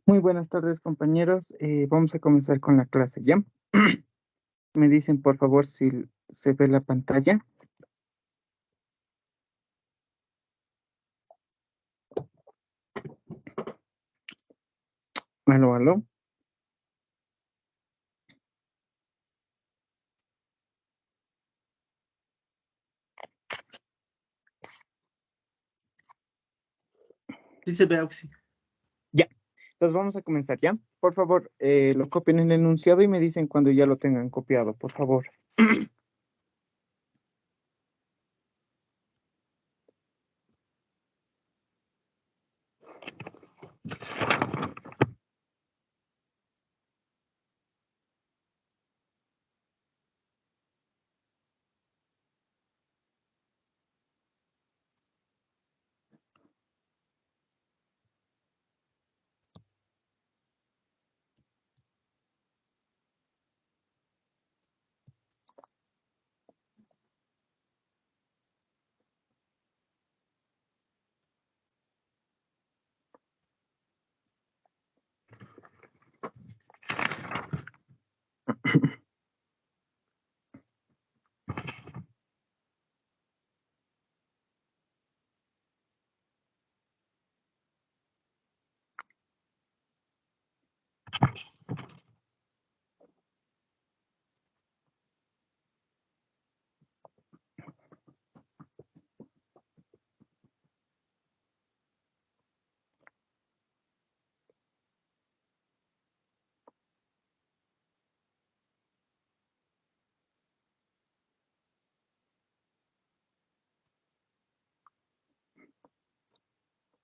Muy buenas tardes, compañeros. Vamos a comenzar con la clase, ¿ya? Me dicen, por favor, si se ve la pantalla. Aló, aló. Sí se ve, Auxi. Ya. Entonces vamos a comenzar, ¿ya? Por favor, lo copien en el enunciado y me dicen cuando ya lo tengan copiado, por favor.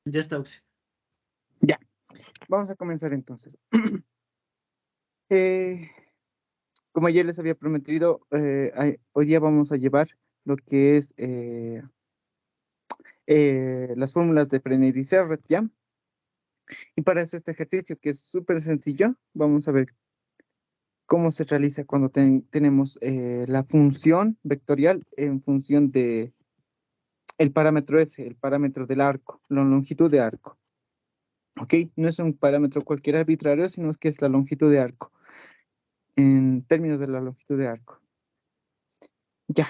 Ya está, Auxi. Ya. Vamos a comenzar entonces. Eh, como ya les había prometido, hoy día vamos a llevar lo que es las fórmulas de Frenet y Serret, ¿ya? Y para hacer este ejercicio, que es súper sencillo, vamos a ver cómo se realiza cuando tenemos la función vectorial en función de el parámetro S, el parámetro del arco, la longitud de arco. ¿Ok? No es un parámetro cualquier arbitrario, sino que es la longitud de arco, en términos de la longitud de arco. Ya.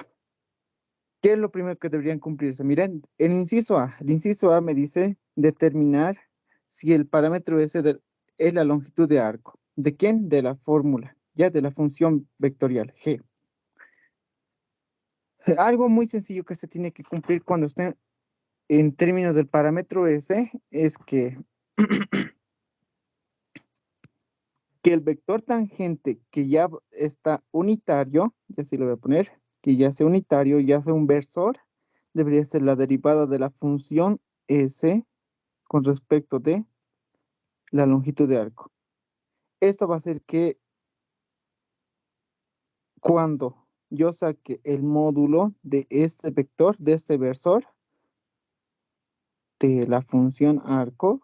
¿Qué es lo primero que deberían cumplirse? Miren, el inciso A me dice determinar si el parámetro S es la longitud de arco. ¿De quién? De la fórmula, ya de la función vectorial G. Algo muy sencillo que se tiene que cumplir cuando estén en términos del parámetro S es que, que el vector tangente que ya está unitario, ya sí lo voy a poner, que ya sea unitario, ya sea un versor, debería ser la derivada de la función S con respecto de la longitud de arco. Esto va a hacer que cuando yo saque el módulo de este vector, de este versor, de la función arco,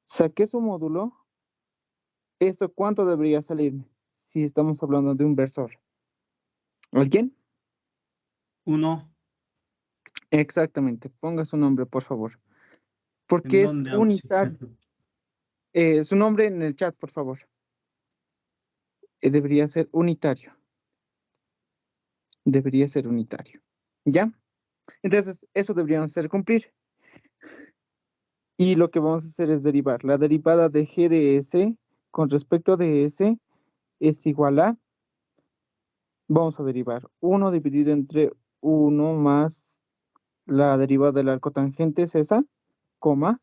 saqué su módulo. ¿Esto cuánto debería salirme? Si estamos hablando de un versor. ¿Alguien? 1. Exactamente. Ponga su nombre, por favor. ¿En Porque es dónde, Auxi? unitario. Su nombre en el chat, por favor. Debería ser unitario. Debería ser unitario. ¿Ya? Entonces, eso deberíamos hacer cumplir. Y lo que vamos a hacer es derivar. La derivada de G de S con respecto de S es igual a, vamos a derivar 1 dividido entre 1 más la derivada del arco tangente es esa, coma,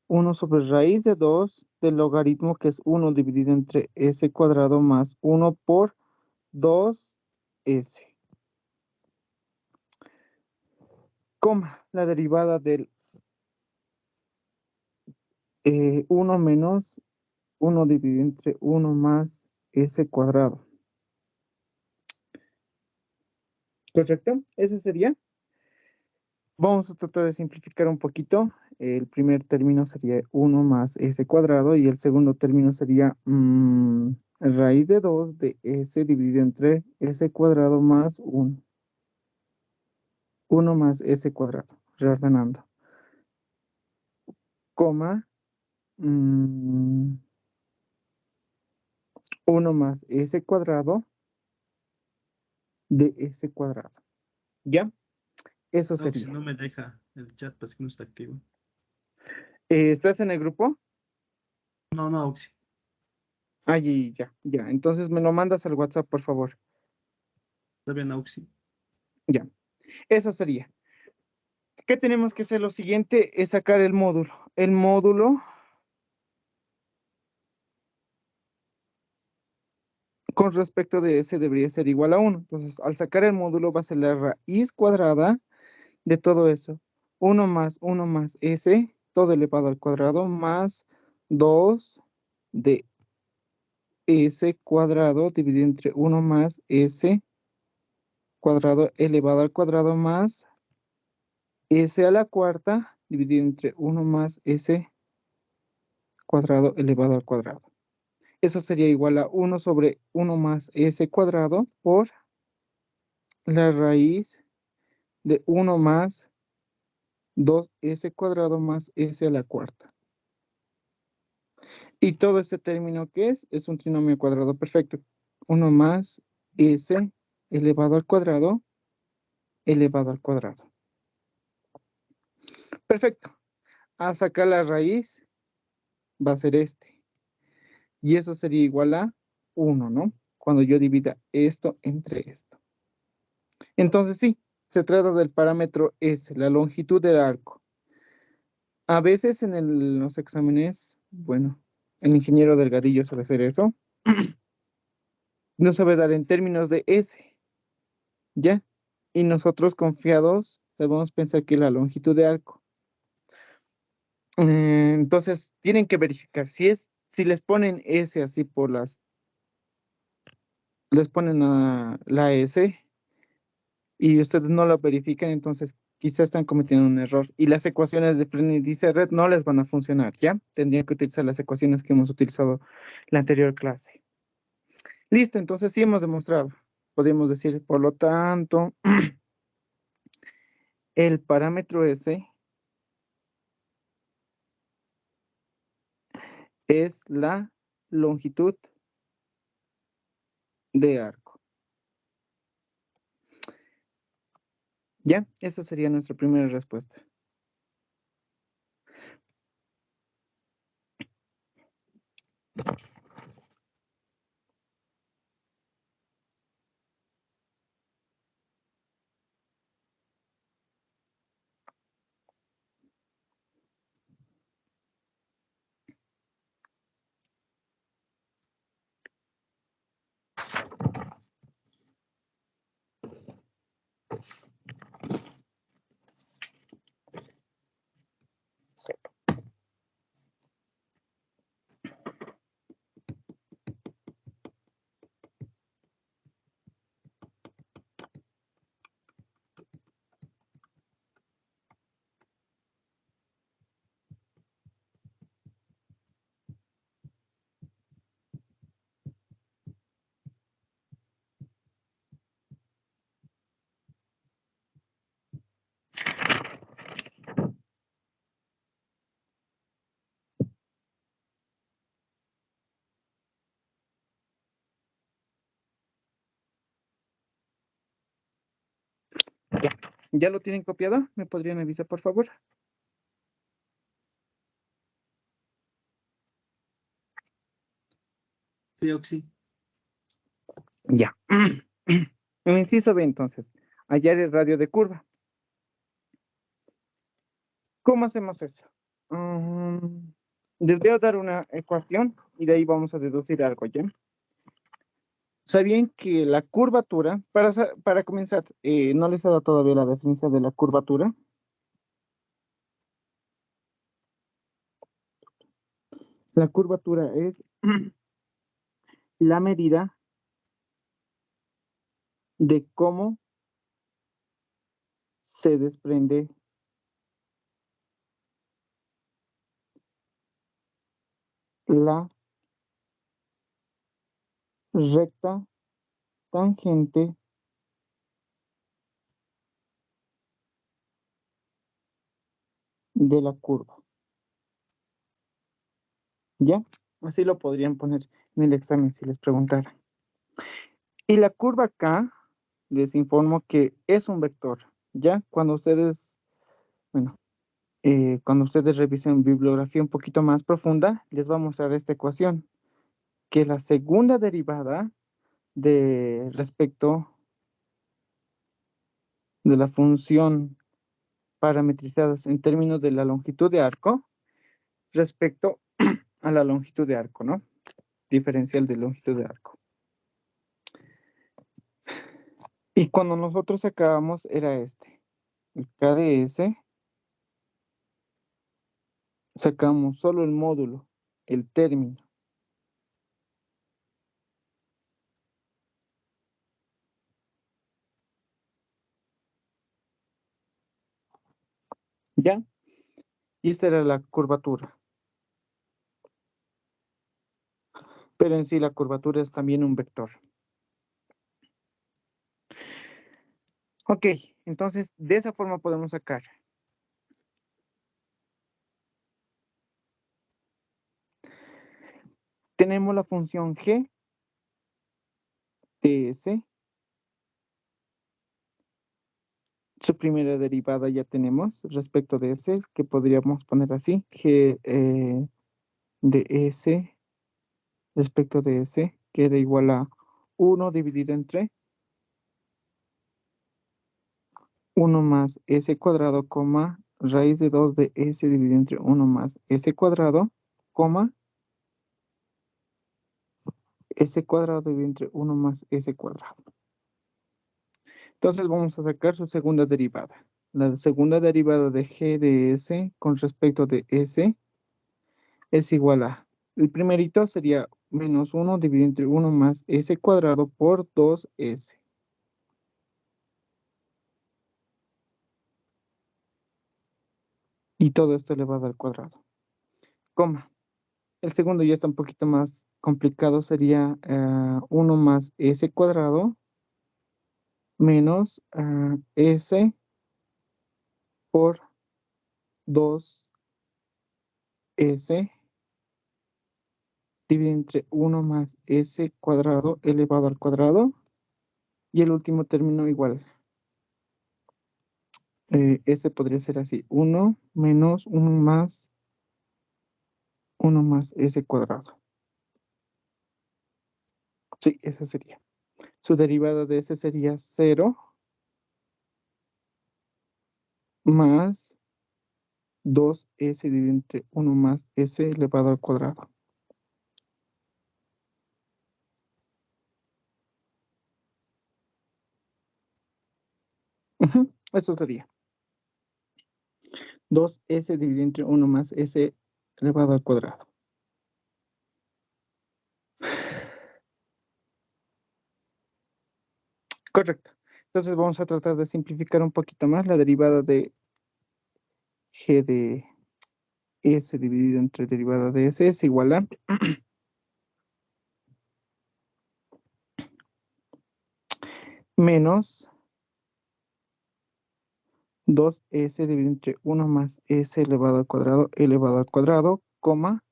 1 sobre raíz de 2 del logaritmo que es 1 dividido entre S cuadrado más 1 por 2S, coma, la derivada del 1 menos 1 dividido entre 1 más S cuadrado. ¿Correcto? Ese sería. Vamos a tratar de simplificar un poquito. El primer término sería 1 más S cuadrado y el segundo término sería raíz de 2 de S dividido entre S cuadrado más 1. 1 más S cuadrado, reordenando. coma, 1 más s cuadrado de s cuadrado. ¿Ya? Eso Auxi, sería. no me deja el chat, pues que no está activo. ¿Estás en el grupo? No, no, Auxi. Allí, ya, ya. Entonces me lo mandas al WhatsApp, por favor. Está bien, Auxi. Ya. Eso sería. ¿Qué tenemos que hacer? Lo siguiente es sacar el módulo. El módulo con respecto de s debería ser igual a 1. Entonces, al sacar el módulo va a ser la raíz cuadrada de todo eso. 1 más s, todo elevado al cuadrado, más 2 de s cuadrado dividido entre 1 más s cuadrado elevado al cuadrado más s a la cuarta dividido entre 1 más s cuadrado elevado al cuadrado. Eso sería igual a 1 sobre 1 más s cuadrado por la raíz de 1 más 2s cuadrado más s a la cuarta. Y todo este término que es un trinomio cuadrado perfecto. 1 más s elevado al cuadrado elevado al cuadrado. Perfecto. A sacar la raíz va a ser este. Y eso sería igual a 1, ¿no? Cuando yo divida esto entre esto. Entonces sí, se trata del parámetro S, la longitud del arco. A veces en los exámenes, bueno, el ingeniero Delgadillo sabe hacer eso. No sabe dar en términos de S, ¿ya? Y nosotros confiados debemos pensar que la longitud de arco. Entonces, tienen que verificar si les ponen S así les ponen la S y ustedes no lo verifican, entonces quizás están cometiendo un error. Y las ecuaciones de Frenidice red no les van a funcionar, ¿ya? Tendrían que utilizar las ecuaciones que hemos utilizado la anterior clase. Listo, entonces sí hemos demostrado. Podríamos decir, por lo tanto, el parámetro S es la longitud de arco. ¿Ya? Esa sería nuestra primera respuesta. Ya. ¿Ya lo tienen copiado? ¿Me podrían avisar, por favor? Sí, Auxi. Ya. El inciso B, entonces. Hallar el radio de curva. ¿Cómo hacemos eso? Les voy a dar una ecuación y de ahí vamos a deducir algo, ¿ya? ¿Sabían que la curvatura, para comenzar, no les he dado todavía la definición de la curvatura? La curvatura es la medida de cómo se desprende la recta tangente de la curva. ¿Ya? Así lo podrían poner en el examen si les preguntara. Y la curva K, les informo que es un vector, ¿ya? Bueno, cuando ustedes revisen bibliografía un poquito más profunda, les va a mostrar esta ecuación, que es la segunda derivada de respecto de la función parametrizadas en términos de la longitud de arco respecto a la longitud de arco, ¿no? Diferencial de longitud de arco. Y cuando nosotros sacábamos era este, el KdS, sacamos solo el módulo, el término. ¿Ya? Y esta era la curvatura. Pero en sí la curvatura es también un vector. Ok, entonces de esa forma podemos sacar. Tenemos la función g de s. Su primera derivada ya tenemos respecto de s, que podríamos poner así, g de s respecto de s, que era igual a 1 dividido entre 1 más s cuadrado, coma, raíz de 2 de s dividido entre 1 más s cuadrado, coma, s cuadrado dividido entre 1 más s cuadrado. Entonces vamos a sacar su segunda derivada. La segunda derivada de g de s con respecto de s es igual a, el primerito sería menos 1 dividido entre 1 más s cuadrado por 2s. Y todo esto elevado al cuadrado. Coma. El segundo ya está un poquito más complicado, sería 1 más s cuadrado menos s por 2s dividido entre 1 más s cuadrado elevado al cuadrado. Y el último término igual. Este podría ser así, 1 menos 1 más s cuadrado. Sí, esa sería. Su derivada de s sería 0 más 2s dividido entre 1 más s elevado al cuadrado. Eso sería 2s dividido entre 1 más s elevado al cuadrado. Correcto. Entonces vamos a tratar de simplificar un poquito más la derivada de g de s dividido entre derivada de s es igual a menos 2s dividido entre 1 más s elevado al cuadrado, coma,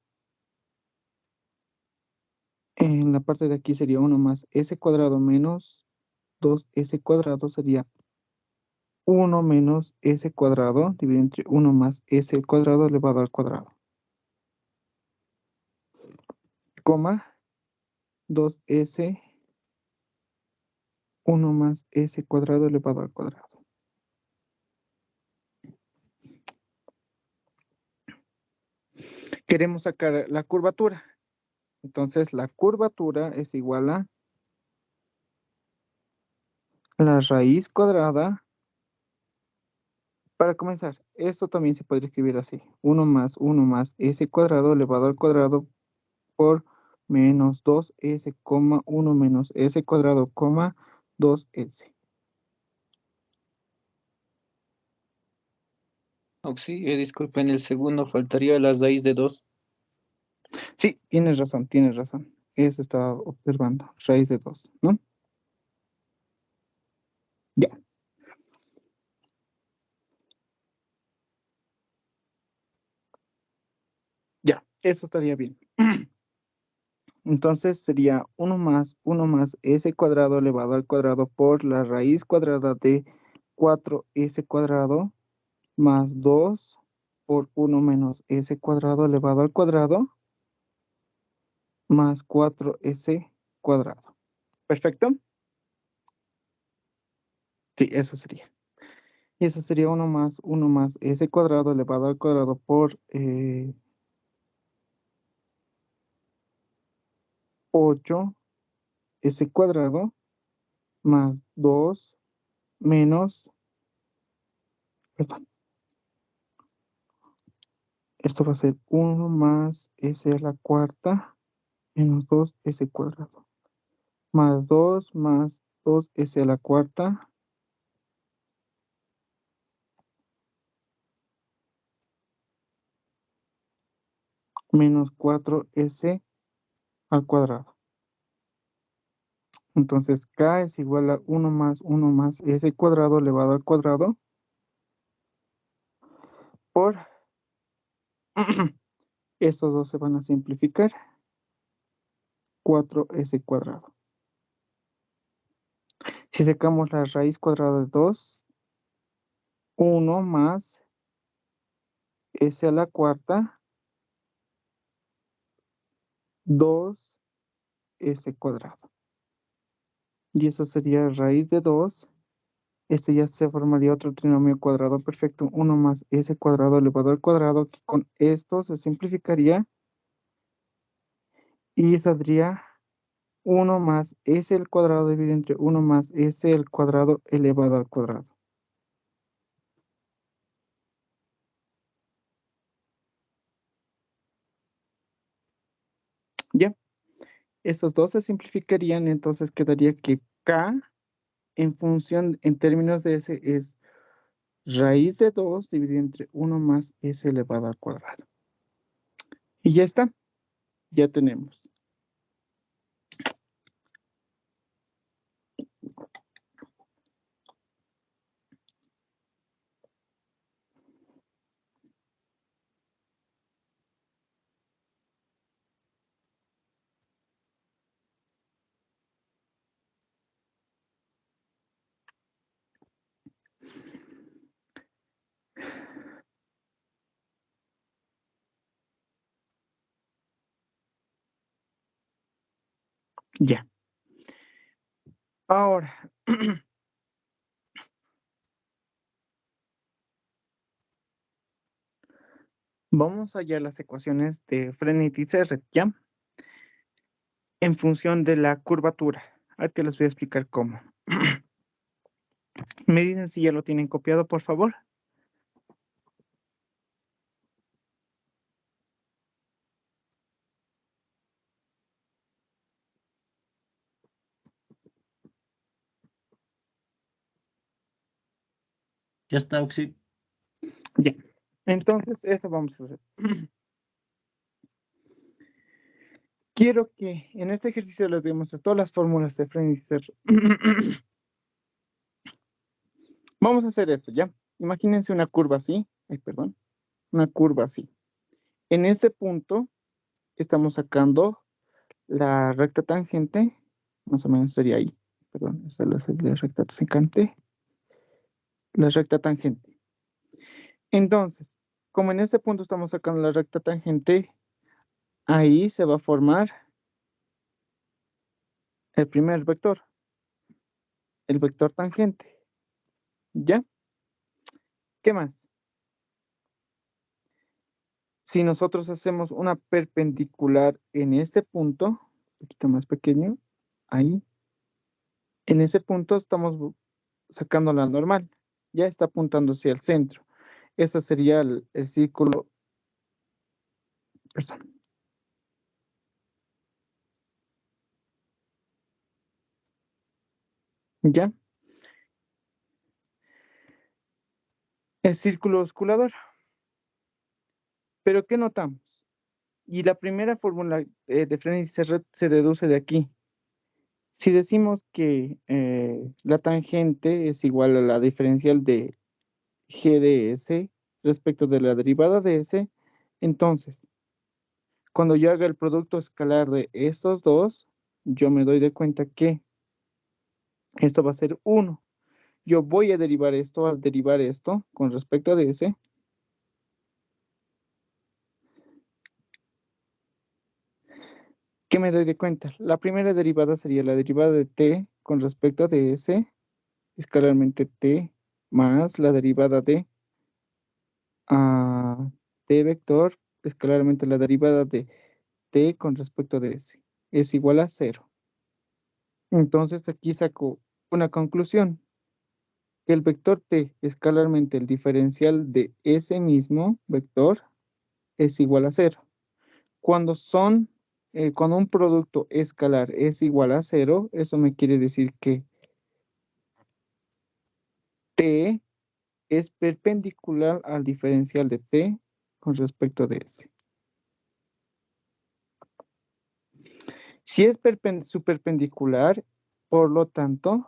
en la parte de aquí sería 1 más s cuadrado menos 2s cuadrado sería 1 menos s cuadrado dividido entre 1 más s cuadrado elevado al cuadrado, coma, 2s 1 más s cuadrado elevado al cuadrado. Queremos sacar la curvatura. Entonces la curvatura es igual a la raíz cuadrada. Para comenzar, esto también se puede escribir así. 1 más s cuadrado elevado al cuadrado por menos 2s, 1 menos s cuadrado, 2s. Oxi, disculpen, el segundo faltaría las raíz de 2. Sí, tienes razón, tienes razón. Eso estaba observando. Raíz de 2, ¿no? Ya. Ya. Eso estaría bien. Entonces sería 1 más s cuadrado elevado al cuadrado por la raíz cuadrada de 4s cuadrado más 2 por 1 menos s cuadrado elevado al cuadrado más 4s cuadrado. ¿Perfecto? Sí, eso sería. Y eso sería 1 más s cuadrado elevado al cuadrado por 8s cuadrado más 2 menos, perdón, esto va a ser 1 más s a la cuarta menos 2s cuadrado más 2 más 2s a la cuarta menos 4s al cuadrado. Entonces k es igual a 1 más s cuadrado elevado al cuadrado por estos dos se van a simplificar, 4s cuadrado. Si sacamos la raíz cuadrada de 2, 1 más s a la cuarta, 2s cuadrado. Y eso sería raíz de 2. Este ya se formaría otro trinomio cuadrado perfecto, 1 más s cuadrado elevado al cuadrado, que con esto se simplificaría y saldría 1 más s al cuadrado dividido entre 1 más s al cuadrado elevado al cuadrado. Ya, estos dos se simplificarían, entonces quedaría que k en función, en términos de s, es raíz de 2 dividido entre 1 más s elevado al cuadrado. Y ya está, ya tenemos. Ya. Ahora, vamos a hallar las ecuaciones de Frenet y Serret, ¿ya? En función de la curvatura. Ahorita les voy a explicar cómo. Me dicen si ya lo tienen copiado, por favor. Ya está, Oxy. Ya. Entonces, eso vamos a hacer. Quiero que en este ejercicio les voy a mostrar todas las fórmulas de Frenet y Serret. Vamos a hacer esto, ¿ya? Imagínense una curva así. Ay, perdón. Una curva así. En este punto estamos sacando la recta tangente. Más o menos sería ahí. Perdón, esta es la recta tangente. La recta tangente. Entonces, como en este punto estamos sacando la recta tangente, ahí se va a formar el primer vector, el vector tangente. ¿Ya? ¿Qué más? Si nosotros hacemos una perpendicular en este punto, un poquito más pequeño, ahí, en ese punto estamos sacando la normal. Ya está apuntando hacia el centro. Ese sería el círculo. Perdón. ¿Ya? El círculo osculador. ¿Pero qué notamos? Y la primera fórmula de Frenet y Serret se deduce de aquí. Si decimos que la tangente es igual a la diferencial de g de s respecto de la derivada de s, entonces cuando yo haga el producto escalar de estos dos, yo me doy de cuenta que esto va a ser 1. Yo voy a derivar esto al derivar esto con respecto a ds. ¿Qué me doy de cuenta? La primera derivada sería la derivada de t con respecto a ds, escalarmente t, más la derivada de t vector, escalarmente la derivada de t con respecto a ds. Es igual a 0. Entonces aquí saco una conclusión, que el vector t escalarmente el diferencial de ese mismo vector es igual a 0. Cuando cuando un producto escalar es igual a 0, eso me quiere decir que t es perpendicular al diferencial de t con respecto de s. Si es su perpendicular, por lo tanto,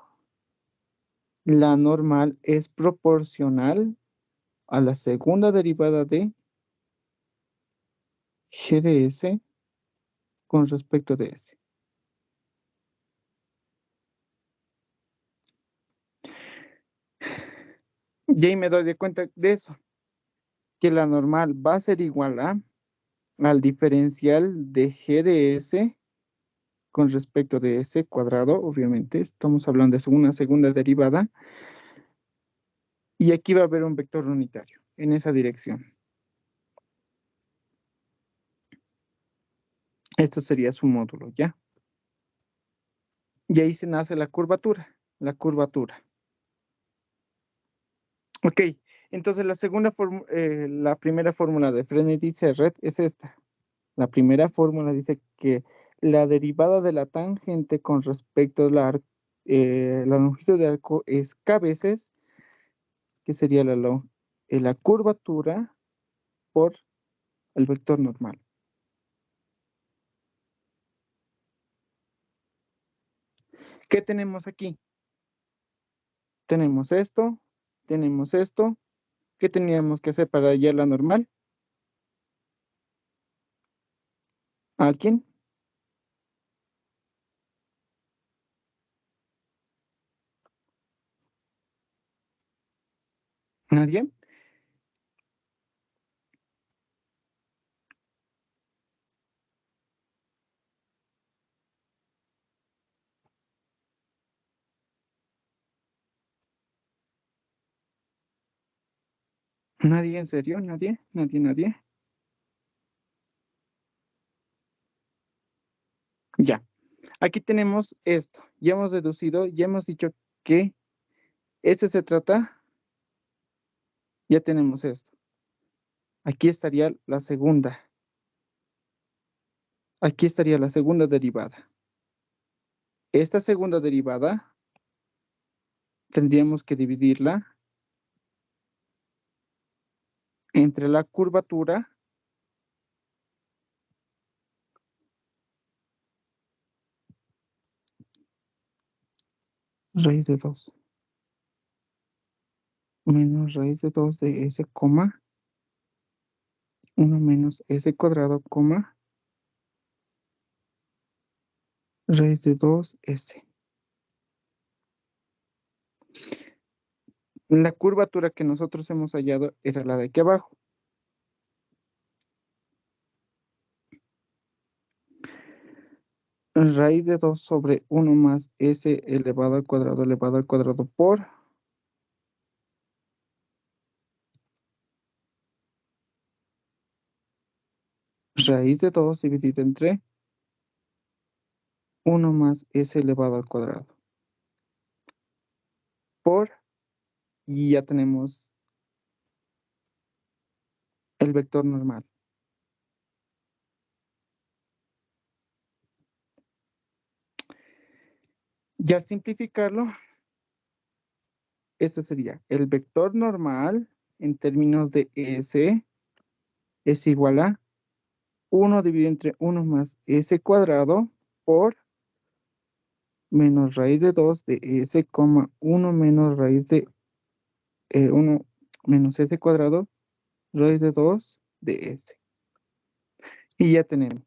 la normal es proporcional a la segunda derivada de g de s con respecto de s. Y ahí me doy de cuenta de eso, que la normal va a ser igual al diferencial de g de s con respecto de s cuadrado, obviamente. Estamos hablando de una segunda derivada. Y aquí va a haber un vector unitario en esa dirección. Esto sería su módulo, ¿ya? Y ahí se nace la curvatura, la curvatura. Ok, entonces la primera fórmula de Frenet y Serret es esta. La primera fórmula dice que la derivada de la tangente con respecto a la longitud de arco es k veces, que sería la curvatura por el vector normal. ¿Qué tenemos aquí? Tenemos esto, tenemos esto. ¿Qué teníamos que hacer para hallar la normal? ¿Alguien? ¿Nadie? ¿Nadie en serio? ¿Nadie? ¿Nadie? ¿Nadie? Ya. Aquí tenemos esto. Ya hemos deducido, ya hemos dicho que este se trata. Ya tenemos esto. Aquí estaría la segunda. Aquí estaría la segunda derivada. Esta segunda derivada tendríamos que dividirla entre la curvatura raíz de 2 menos raíz de 2 de s, 1 menos s cuadrado, raíz de 2s. La curvatura que nosotros hemos hallado era la de aquí abajo. Raíz de 2 sobre 1 más s elevado al cuadrado por raíz de 2 dividido entre 1 más s elevado al cuadrado. Y ya tenemos el vector normal. Y al simplificarlo, este sería el vector normal en términos de s es igual a 1 dividido entre 1 más s cuadrado por menos raíz de 2 de s, 1 menos raíz de 1 menos s cuadrado, raíz de 2 de s. Y ya tenemos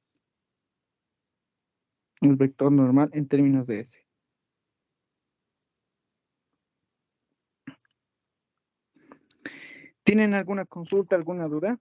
el vector normal en términos de S. ¿Tienen alguna consulta, alguna duda?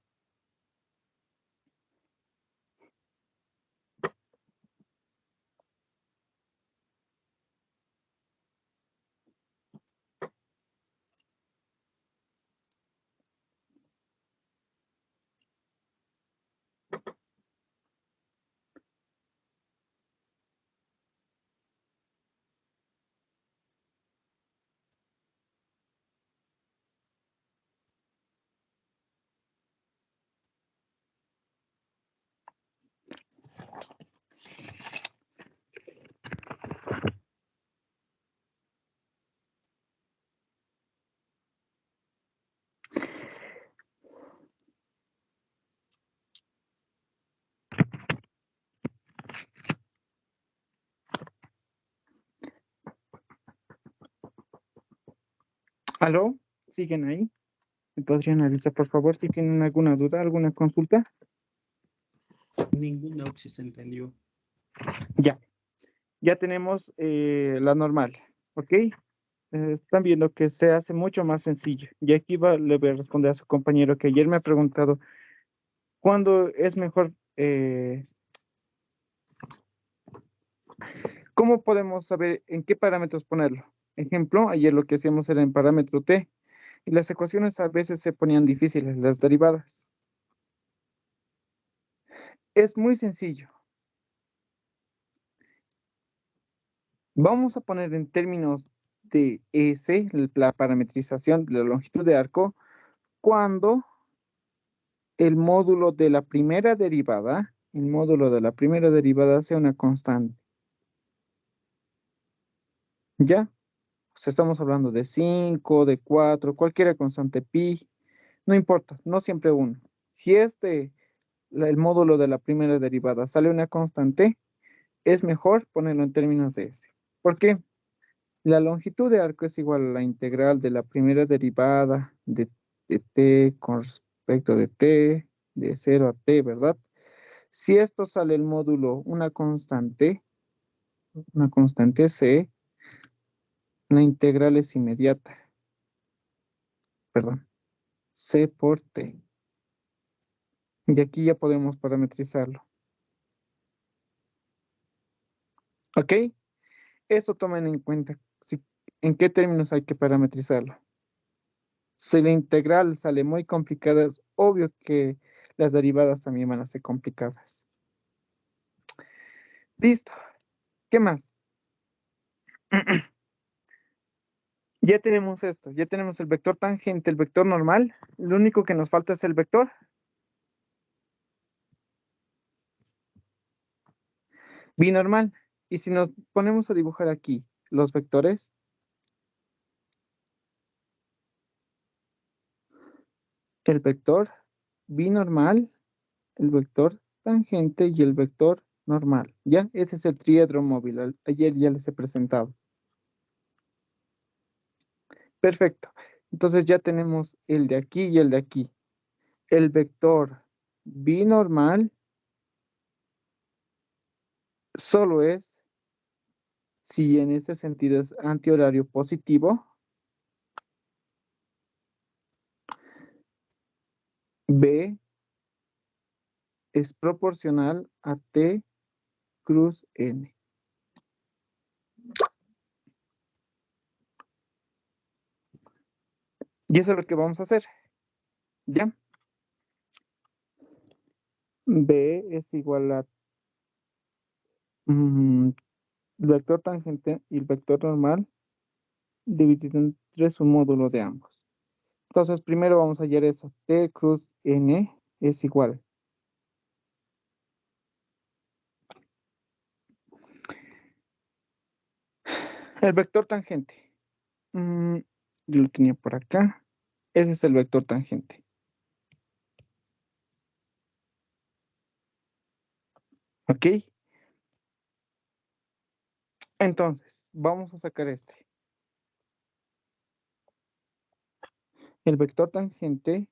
¿Aló? ¿Siguen ahí? ¿Me podrían avisar, por favor, si tienen alguna duda, alguna consulta? Ninguna Oxy se entendió. Ya. Ya tenemos la normal, ¿ok? Están viendo que se hace mucho más sencillo. Y aquí le voy a responder a su compañero que ayer me ha preguntado cuándo es mejor, cómo podemos saber en qué parámetros ponerlo. Ejemplo, ayer lo que hacíamos era en parámetro t y las ecuaciones a veces se ponían difíciles, las derivadas. Es muy sencillo. Vamos a poner en términos de S, la parametrización de la longitud de arco, cuando el módulo de la primera derivada, sea una constante. ¿Ya? O sea, estamos hablando de 5, de 4, cualquier constante pi, no importa, no siempre uno. Si el módulo de la primera derivada sale una constante, es mejor ponerlo en términos de S. ¿Por qué? La longitud de arco es igual a la integral de la primera derivada de t con respecto de t, de 0 a t, ¿verdad? Si esto sale el módulo una constante c, la integral es inmediata. Perdón, c por t. Y aquí ya podemos parametrizarlo. ¿Ok? Eso tomen en cuenta en qué términos hay que parametrizarlo. Si la integral sale muy complicada, es obvio que las derivadas también van a ser complicadas. Listo. ¿Qué más? Ya tenemos esto, ya tenemos el vector tangente, el vector normal. Lo único que nos falta es el vector binormal. Y si nos ponemos a dibujar aquí los vectores, el vector binormal, el vector tangente y el vector normal. ¿Ya? Ese es el triedro móvil. Ayer ya les he presentado. Perfecto. Entonces ya tenemos el de aquí y el de aquí. El vector binormal solo es si en este sentido es antihorario positivo. B es proporcional a T cruz N. Y eso es lo que vamos a hacer. ¿Ya? B es igual a el vector tangente y el vector normal dividido entre su módulo de ambos. Entonces, primero vamos a hallar eso. T cruz N es igual. El vector tangente. Yo lo tenía por acá. Ese es el vector tangente. ¿Ok? Entonces, vamos a sacar este. El vector tangente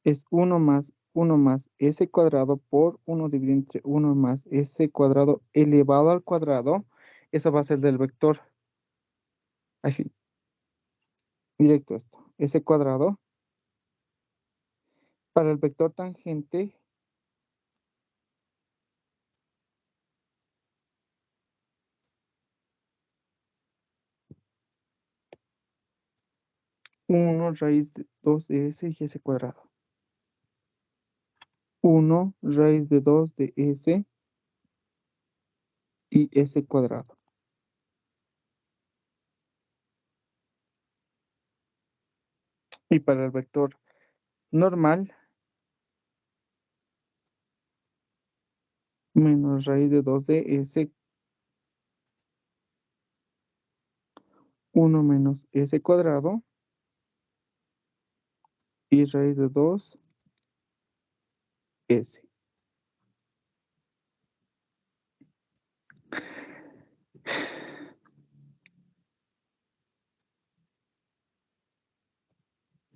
es 1 más 1 más s cuadrado por 1 dividido entre 1 más s cuadrado elevado al cuadrado. Eso va a ser del vector. Así, directo esto. S cuadrado. Para el vector tangente, uno raíz de 2 de s y s cuadrado. 1 raíz de 2 de s y s cuadrado. Y para el vector normal, menos raíz de 2 de s, 1 menos s cuadrado y raíz de 2 s.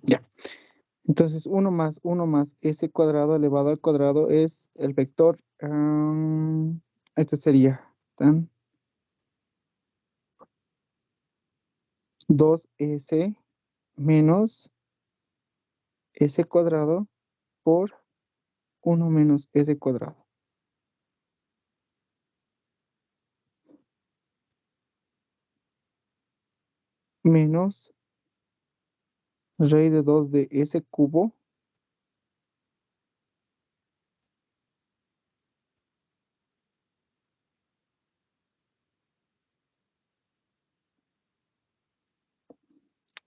Ya. Entonces, 1 más s cuadrado elevado al cuadrado es el vector. Este sería tan 2s menos s cuadrado por 1 menos s cuadrado. Menos raíz de 2 de s cubo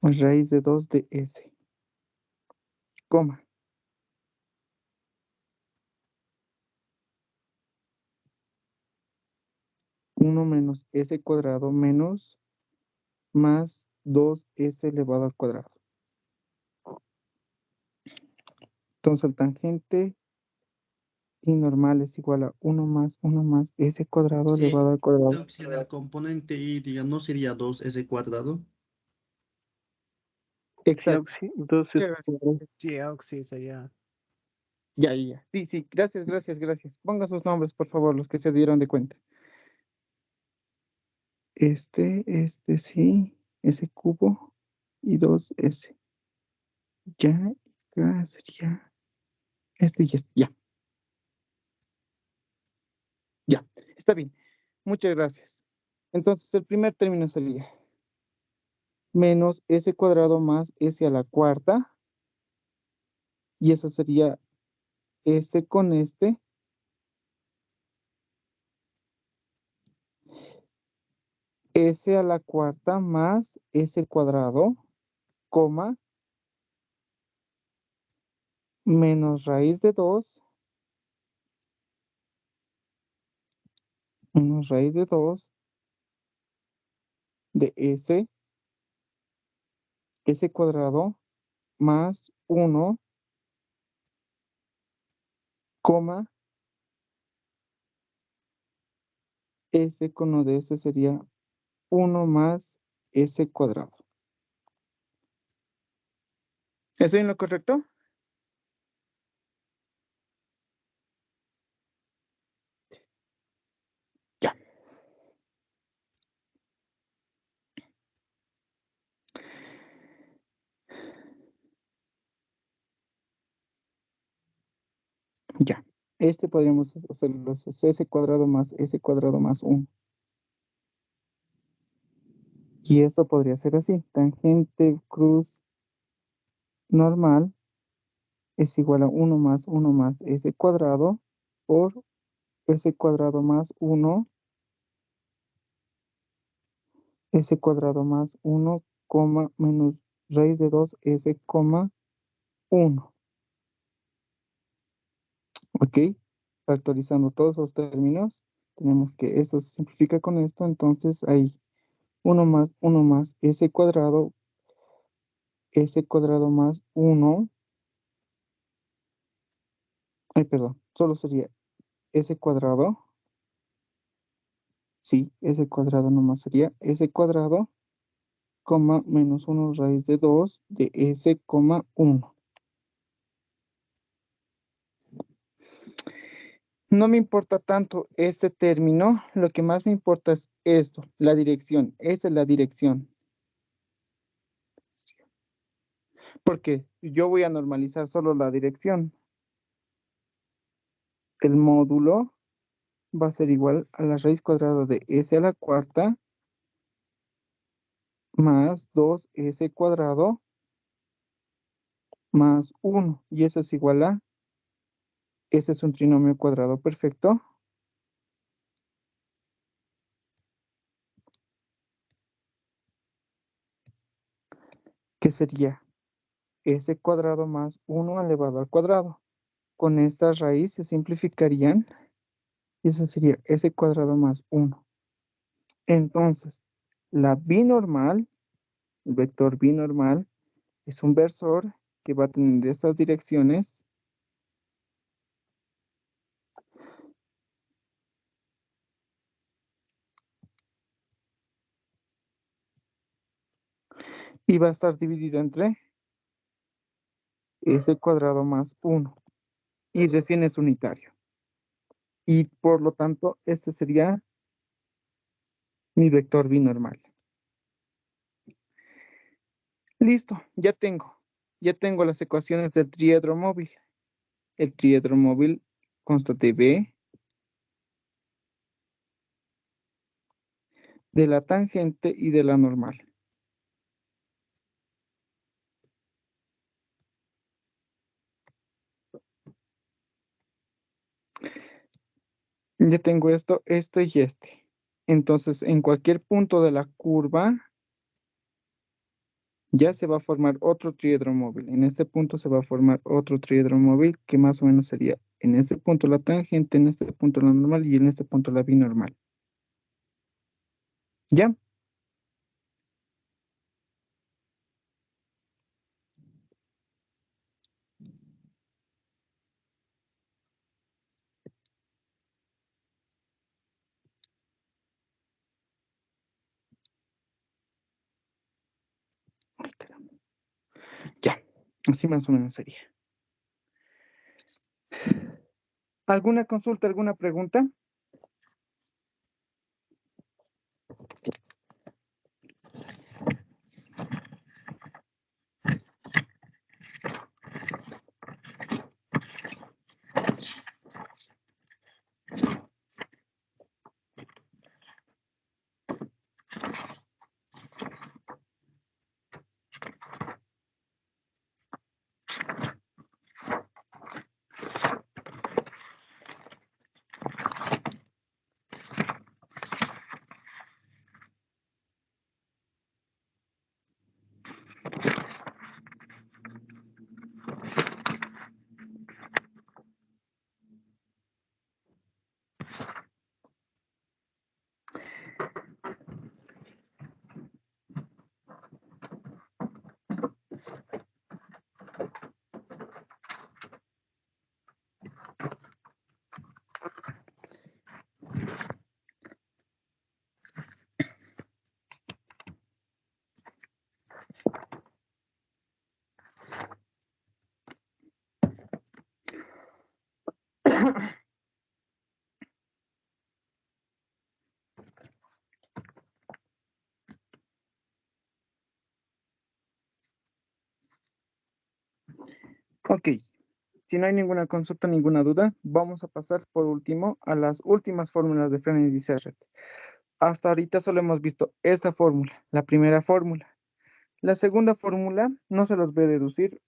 raíz de 2 de s, coma. 1 menos s cuadrado menos más 2s elevado al cuadrado. Entonces el tangente y normal es igual a 1 más s cuadrado Sí, elevado al cuadrado. Oxy, en el componente y, digamos, ¿no sería 2s cuadrado? Sí, Exacto. Oxy. Entonces, Muchas gracias. Sí, Oxy sería. Ya. Sí, gracias. Pongan sus nombres, por favor, los que se dieron de cuenta. Este sí, s cubo y 2s. Ya, acá sería este y este. Ya, está bien. Muchas gracias. Entonces, el primer término sería menos s cuadrado más s a la cuarta. Y eso sería este con este. S a la cuarta más s cuadrado, coma, menos raíz de 2, menos raíz de 2 de s cuadrado más 1, coma, s con lo de este sería 1 más s cuadrado. ¿Estoy en lo correcto? Ya. Ya. Este podríamos hacerlo s cuadrado más s cuadrado más 1. Y esto podría ser así. Tangente cruz normal es igual a 1 más s cuadrado por s cuadrado más 1, s cuadrado más 1, coma, menos raíz de 2, s, coma, 1. ¿Ok? Actualizando todos los términos, tenemos que esto se simplifica con esto, entonces hay 1 más s cuadrado más 1, perdón, solo sería s cuadrado, sí, s cuadrado nomás sería s cuadrado, coma, menos 1 raíz de 2 de s, coma, 1. No me importa tanto este término, lo que más me importa es esto, la dirección. Esta es la dirección. Porque yo voy a normalizar solo la dirección. El módulo va a ser igual a la raíz cuadrada de s a la cuarta más 2s cuadrado más 1. Y eso es igual a, ese es un trinomio cuadrado perfecto. Que sería s cuadrado más 1 elevado al cuadrado. Con esta raíz se simplificarían y eso sería s cuadrado más 1. Entonces, la binormal, el vector binormal, es un versor que va a tener estas direcciones y va a estar dividido entre s cuadrado más 1 y recién es unitario. Y por lo tanto, este sería mi vector binormal. Listo, ya tengo las ecuaciones del triedro móvil. El triedro móvil consta de B, de la tangente y de la normal. Ya tengo esto y este. Entonces, en cualquier punto de la curva, ya se va a formar otro triedro móvil. En este punto se va a formar otro triedro móvil que más o menos sería en este punto la tangente, en este punto la normal y en este punto la binormal. ¿Ya? Ay, caramba. Ya, así más o menos sería. ¿Alguna consulta, alguna pregunta? Ok, si no hay ninguna consulta, ninguna duda, vamos a pasar por último a las últimas fórmulas de Frenet y Serret. Hasta ahorita solo hemos visto esta fórmula, la primera fórmula. La segunda fórmula no se los voy a deducir,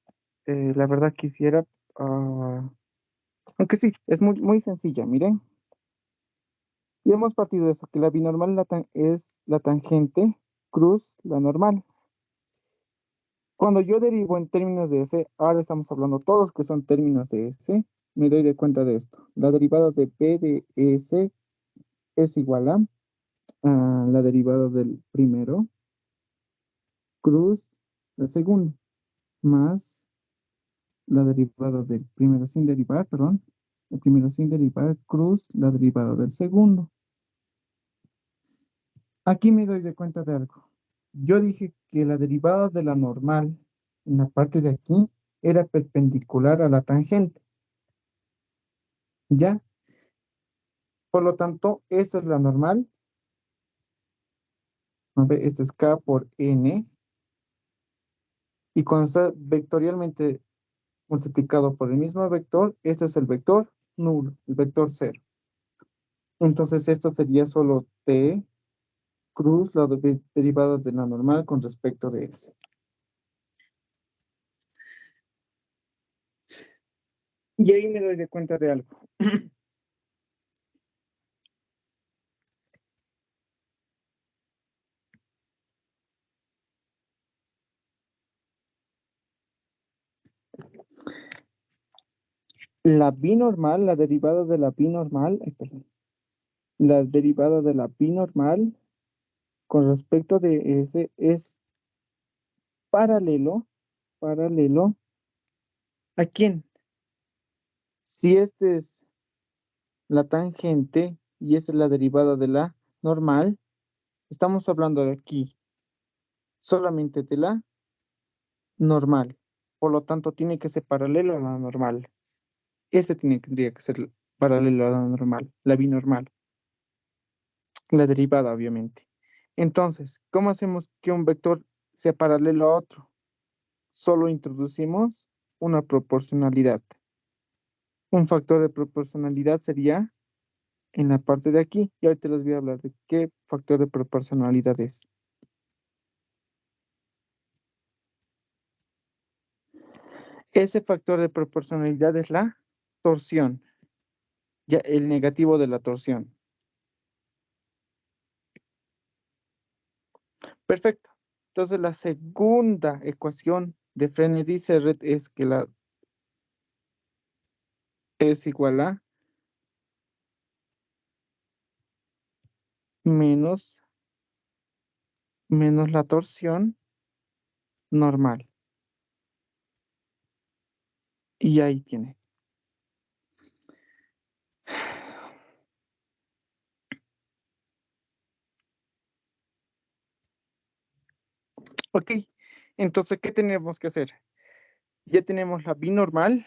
la verdad quisiera, aunque sí, es muy sencilla, miren. Y hemos partido de eso, que la binormal es la tangente cruz la normal. Cuando yo derivo en términos de S, ahora estamos hablando todos que son términos de S, me doy de cuenta de esto. La derivada de P de S es igual a la derivada del primero, cruz el segundo, más la derivada del primero sin derivar, perdón, el primero sin derivar, cruz la derivada del segundo. Aquí me doy de cuenta de algo. Yo dije que la derivada de la normal en la parte de aquí era perpendicular a la tangente. ¿Ya? Por lo tanto, esto es la normal. A ver, esto es K por N. Y cuando está vectorialmente multiplicado por el mismo vector, este es el vector nulo, el vector cero. Entonces esto sería solo T cruz la derivada de la normal con respecto de S. Y ahí me doy de cuenta de algo. La binormal, la derivada de la binormal, perdón, la derivada de la binormal con respecto de S es paralelo, ¿a quién? Si este es la tangente y esta es la derivada de la normal, estamos hablando de aquí solamente de la normal. Por lo tanto, tiene que ser paralelo a la normal. Tendría que ser paralelo a la normal, la binormal, la derivada, obviamente. Entonces, ¿cómo hacemos que un vector sea paralelo a otro? Solo introducimos una proporcionalidad. Un factor de proporcionalidad sería en la parte de aquí. Y ahorita les voy a hablar de qué factor de proporcionalidad es. Ese factor de proporcionalidad es la torsión, ya el negativo de la torsión. Perfecto. Entonces la segunda ecuación de Frey-Serret es que la es igual a menos la torsión normal. Y ahí tiene. Ok, entonces, ¿qué tenemos que hacer? Ya tenemos la binormal,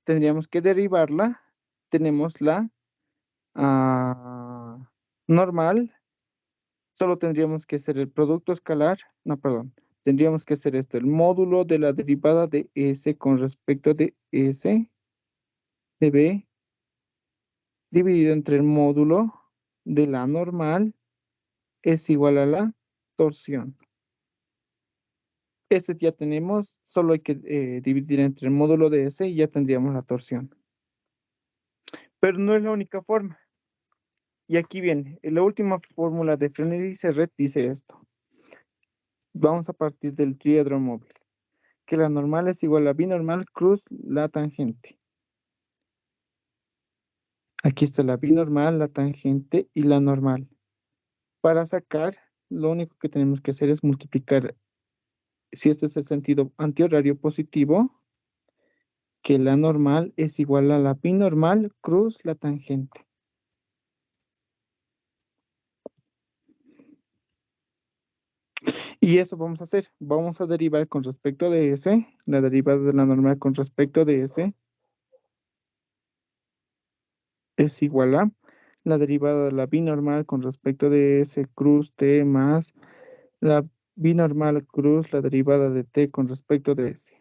tendríamos que derivarla. Tenemos la normal, solo tendríamos que hacer el producto escalar. No, perdón. Tendríamos que hacer esto, el módulo de la derivada de S con respecto de S de B dividido entre el módulo de la normal es igual a la torsión. Este ya tenemos, solo hay que dividir entre el módulo de S y ya tendríamos la torsión. Pero no es la única forma. Y aquí viene, la última fórmula de Frey-Serret dice esto. Vamos a partir del triedro móvil, que la normal es igual a binormal cruz la tangente. Aquí está la binormal, la tangente y la normal. Para sacar, lo único que tenemos que hacer es multiplicar, si este es el sentido antihorario positivo, que la normal es igual a la binormal cruz la tangente. Y eso vamos a hacer. Vamos a derivar con respecto de S, la derivada de la normal con respecto de S es igual a la derivada de la binormal con respecto de S cruz T más la binormal cruz la derivada de T con respecto de S.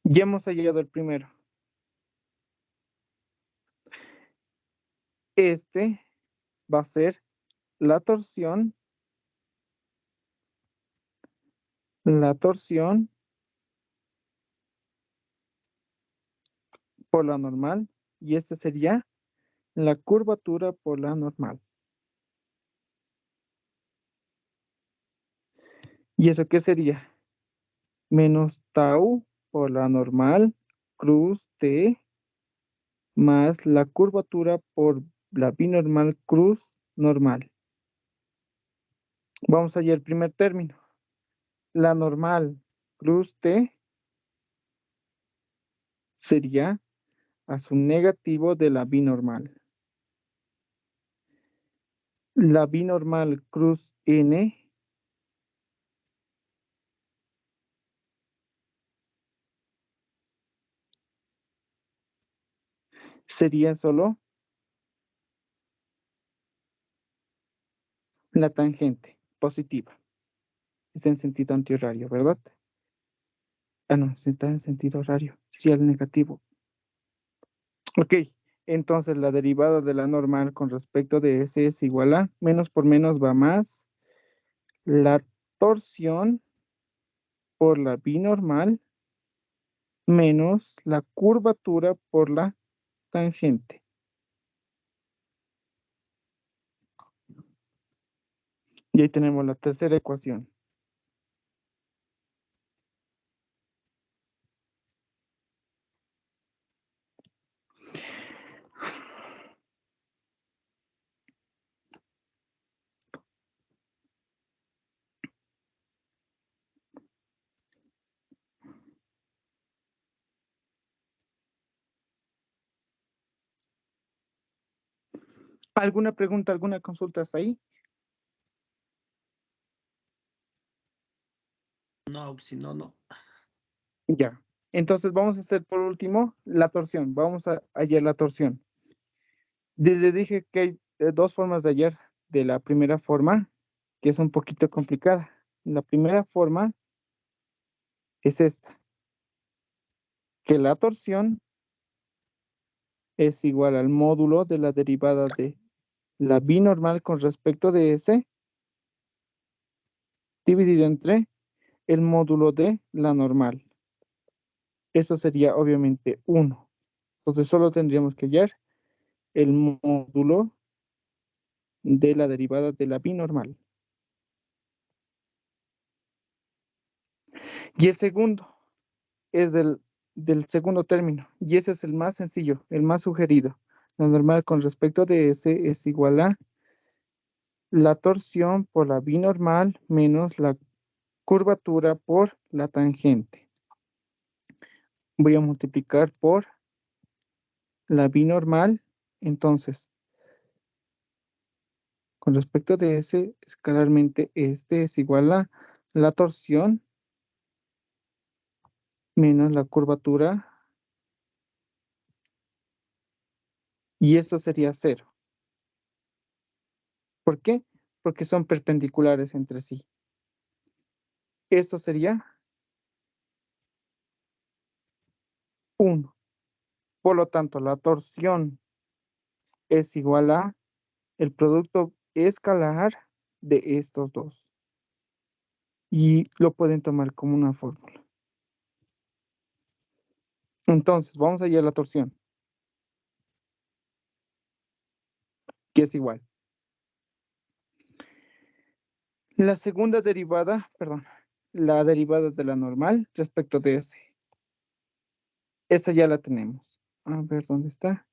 Ya hemos hallado el primero. Este va a ser la torsión por la normal y este sería la curvatura por la normal. ¿Y eso qué sería? Menos tau por la normal cruz T más la curvatura por la binormal cruz normal. Vamos allá al primer término. La normal cruz T sería a su negativo de la binormal. La binormal cruz N sería solo la tangente positiva. Está en sentido antihorario, ¿verdad? Ah, no, está en sentido horario. Sí, al negativo. Ok, entonces la derivada de la normal con respecto de S es igual a menos por menos va más la torsión por la binormal menos la curvatura por la tangente. Y ahí tenemos la tercera ecuación. ¿Alguna pregunta, alguna consulta hasta ahí? No, si no, no. Ya. Entonces vamos a hacer por último la torsión. Vamos a hallar la torsión. Les dije que hay dos formas de hallar de la primera forma, que es un poquito complicada. La primera forma es esta, que la torsión es igual al módulo de la derivada de la binormal con respecto de S dividido entre el módulo de la normal. Eso sería obviamente 1. Entonces solo tendríamos que hallar el módulo de la derivada de la binormal. Y el segundo es del segundo término. Y ese es el más sencillo, el más sugerido. La normal con respecto de S es igual a la torsión por la binormal menos la curvatura por la tangente. Voy a multiplicar por la binormal. Entonces, con respecto de S, escalarmente este es igual a la torsión menos la curvatura. Y esto sería 0. ¿Por qué? Porque son perpendiculares entre sí. Esto sería 1. Por lo tanto, la torsión es igual a el producto escalar de estos dos. Y lo pueden tomar como una fórmula. Entonces, vamos allá a la torsión, que es igual. La segunda derivada, perdón, la derivada de la normal respecto de S. Esta ya la tenemos. A ver, ¿dónde está?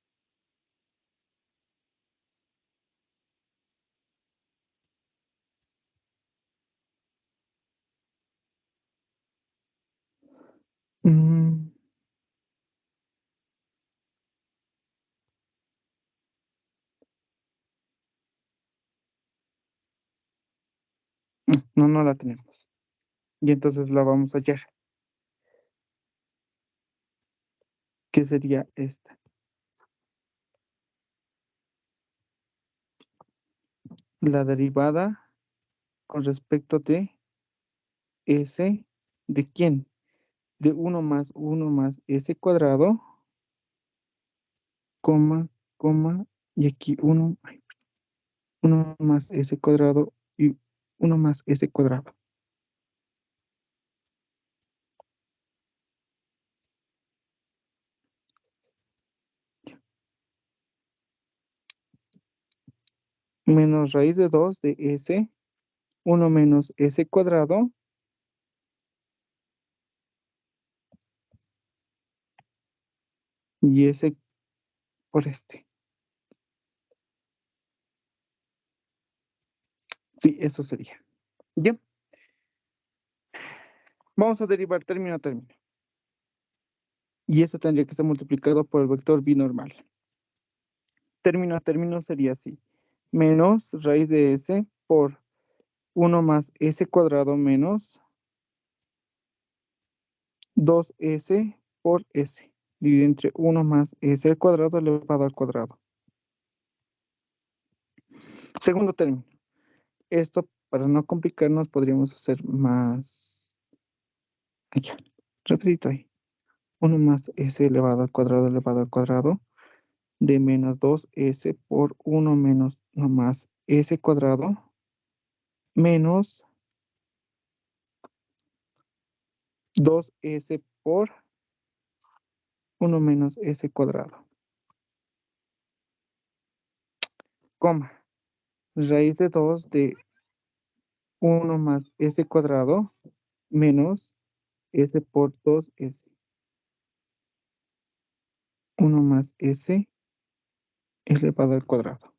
Mm, no, no la tenemos. Y entonces la vamos a hallar. ¿Qué sería esta? La derivada con respecto de S, ¿de quién? De 1 más S cuadrado, coma, y aquí 1 más S cuadrado y 1 más S cuadrado. Menos raíz de 2 de S, 1 menos S cuadrado, y S por este. Sí, eso sería. Bien. Vamos a derivar término a término. Y esto tendría que ser multiplicado por el vector binormal. Término a término sería así. Menos raíz de S por 1 más S cuadrado menos 2S por S. dividido entre 1 más s al cuadrado elevado al cuadrado. Segundo término. Esto, para no complicarnos, podríamos hacer más... Allá, repito ahí. 1 más s elevado al cuadrado de menos 2s por 1 menos 1 más s cuadrado menos 2s por 1 menos s cuadrado, coma, raíz de 2 de 1 más s cuadrado menos s por 2s. 1 más s elevado al cuadrado.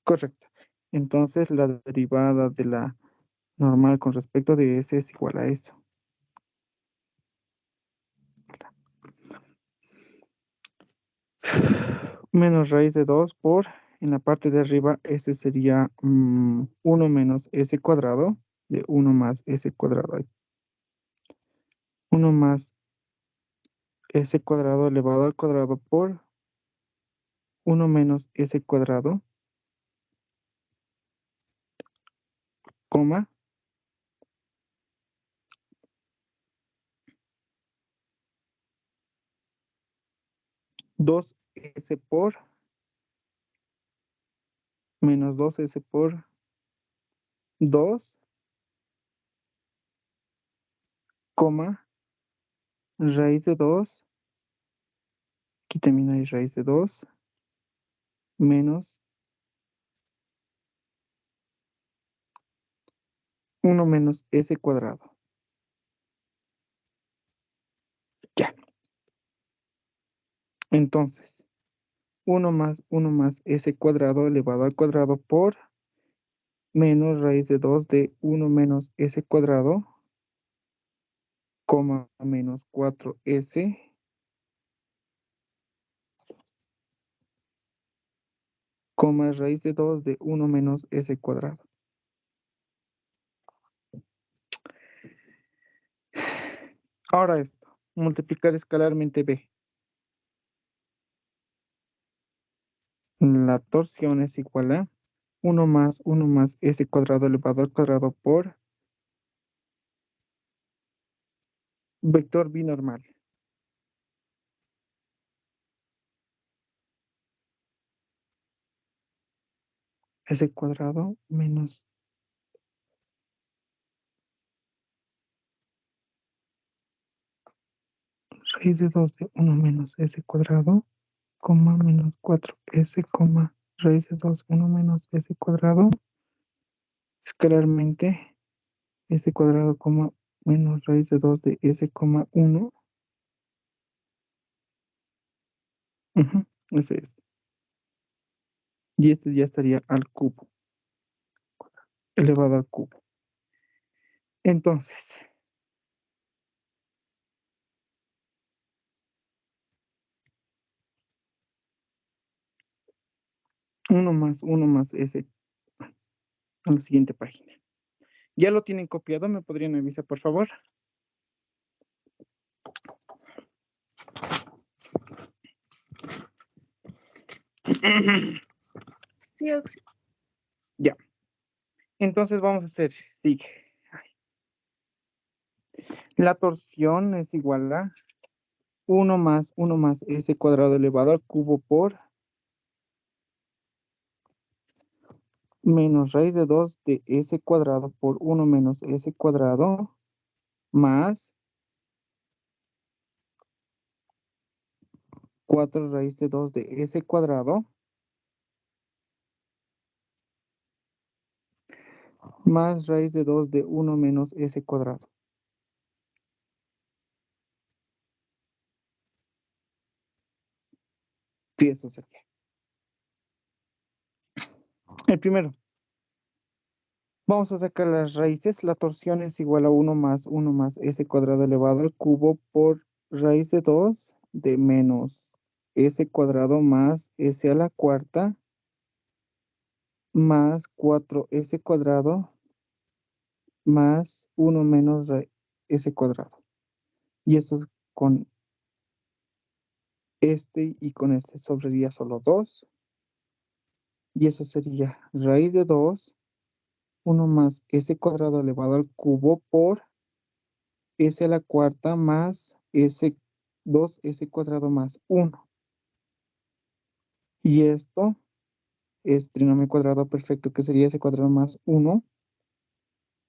Correcto. Entonces la derivada de la normal con respecto de s es igual a eso. Menos raíz de 2 por, en la parte de arriba, este sería 1 menos s cuadrado de 1 más s cuadrado. 1 más s cuadrado elevado al cuadrado por 1 menos s cuadrado, coma, 2s por menos 2s por 2, coma, raíz de 2, aquí también hay raíz de 2, menos 1 menos s cuadrado. Ya. Entonces, 1 más s cuadrado elevado al cuadrado por menos raíz de 2 de 1 menos s cuadrado, coma, menos 4s, coma, raíz de 2 de 1 menos s cuadrado. Ahora esto, multiplicar escalarmente b. La torsión es igual a 1 más s cuadrado elevado al cuadrado por vector binormal. S cuadrado menos raíz de 2 de 1 menos s cuadrado, coma, menos 4s, coma, raíz de 2, 1 menos s cuadrado, escalarmente, s cuadrado, coma, menos raíz de 2 de s, coma, 1. Ese es. Y este ya estaría al cubo, elevado al cubo. Entonces, 1 más s a la siguiente página. ¿Ya lo tienen copiado? ¿Me podrían avisar, por favor? Sí, Ya. Entonces vamos a hacer, sigue. La torsión es igual a 1 más s cuadrado elevado al cubo por menos raíz de 2 de s cuadrado por 1 menos s cuadrado más 4 raíz de 2 de s cuadrado más raíz de 2 de 1 menos s cuadrado. Sí, eso sería. El primero. Vamos a sacar las raíces. La torsión es igual a 1 más s cuadrado elevado al cubo por raíz de 2 de menos s cuadrado más s a la cuarta más 4s cuadrado más 1 menos S cuadrado. Y eso con este y con este sobraría solo 2. Y eso sería raíz de 2, 1 más S cuadrado elevado al cubo por S a la cuarta más S, 2S cuadrado más 1. Y esto es trinomio cuadrado perfecto, que sería S cuadrado más 1,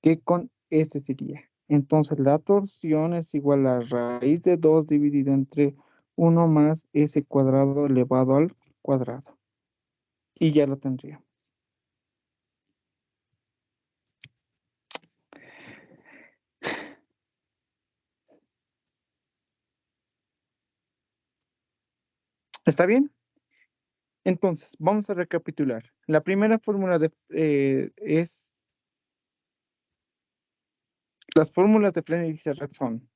que con este sería. Entonces la torsión es igual a raíz de 2 dividido entre 1 más S cuadrado elevado al cuadrado. Y ya lo tendría. ¿Está bien? Entonces, vamos a recapitular. La primera fórmula es las fórmulas de Frey y Serret son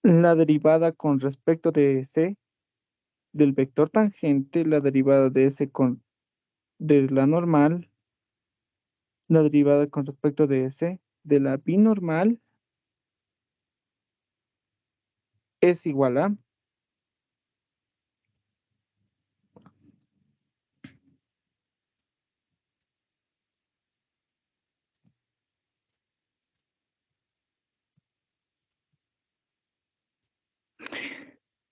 la derivada con respecto de C del vector tangente, la derivada de S de la normal, la derivada con respecto de S de la binormal es igual a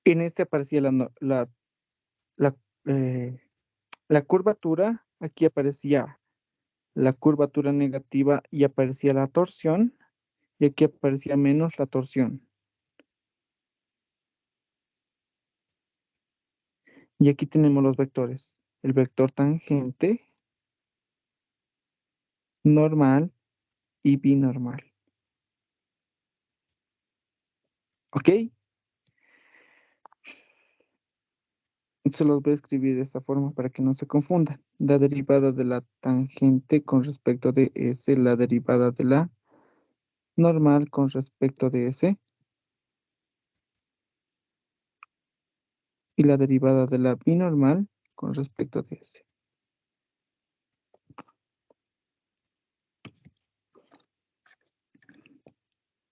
en este aparecía la, eh, la curvatura, aquí aparecía la curvatura negativa y aparecía la torsión, y aquí aparecía menos la torsión. Y aquí tenemos los vectores. El vector tangente, normal y binormal. ¿Ok? Se los voy a escribir de esta forma para que no se confundan. La derivada de la tangente con respecto de S, la derivada de la normal con respecto de S y la derivada de la binormal con respecto de S.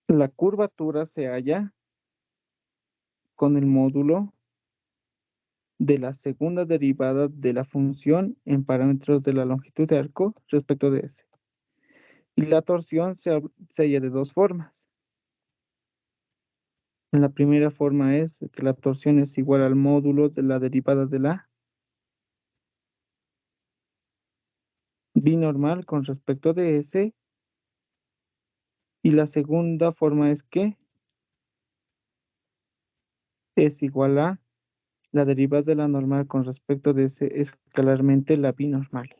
La curvatura se halla con el módulo de la segunda derivada de la función en parámetros de la longitud de arco respecto de S. Y la torsión se halla de dos formas. La primera forma es que la torsión es igual al módulo de la derivada de la binormal con respecto de S. Y la segunda forma es que es igual a la derivada de la normal con respecto de S escalarmente la binormal.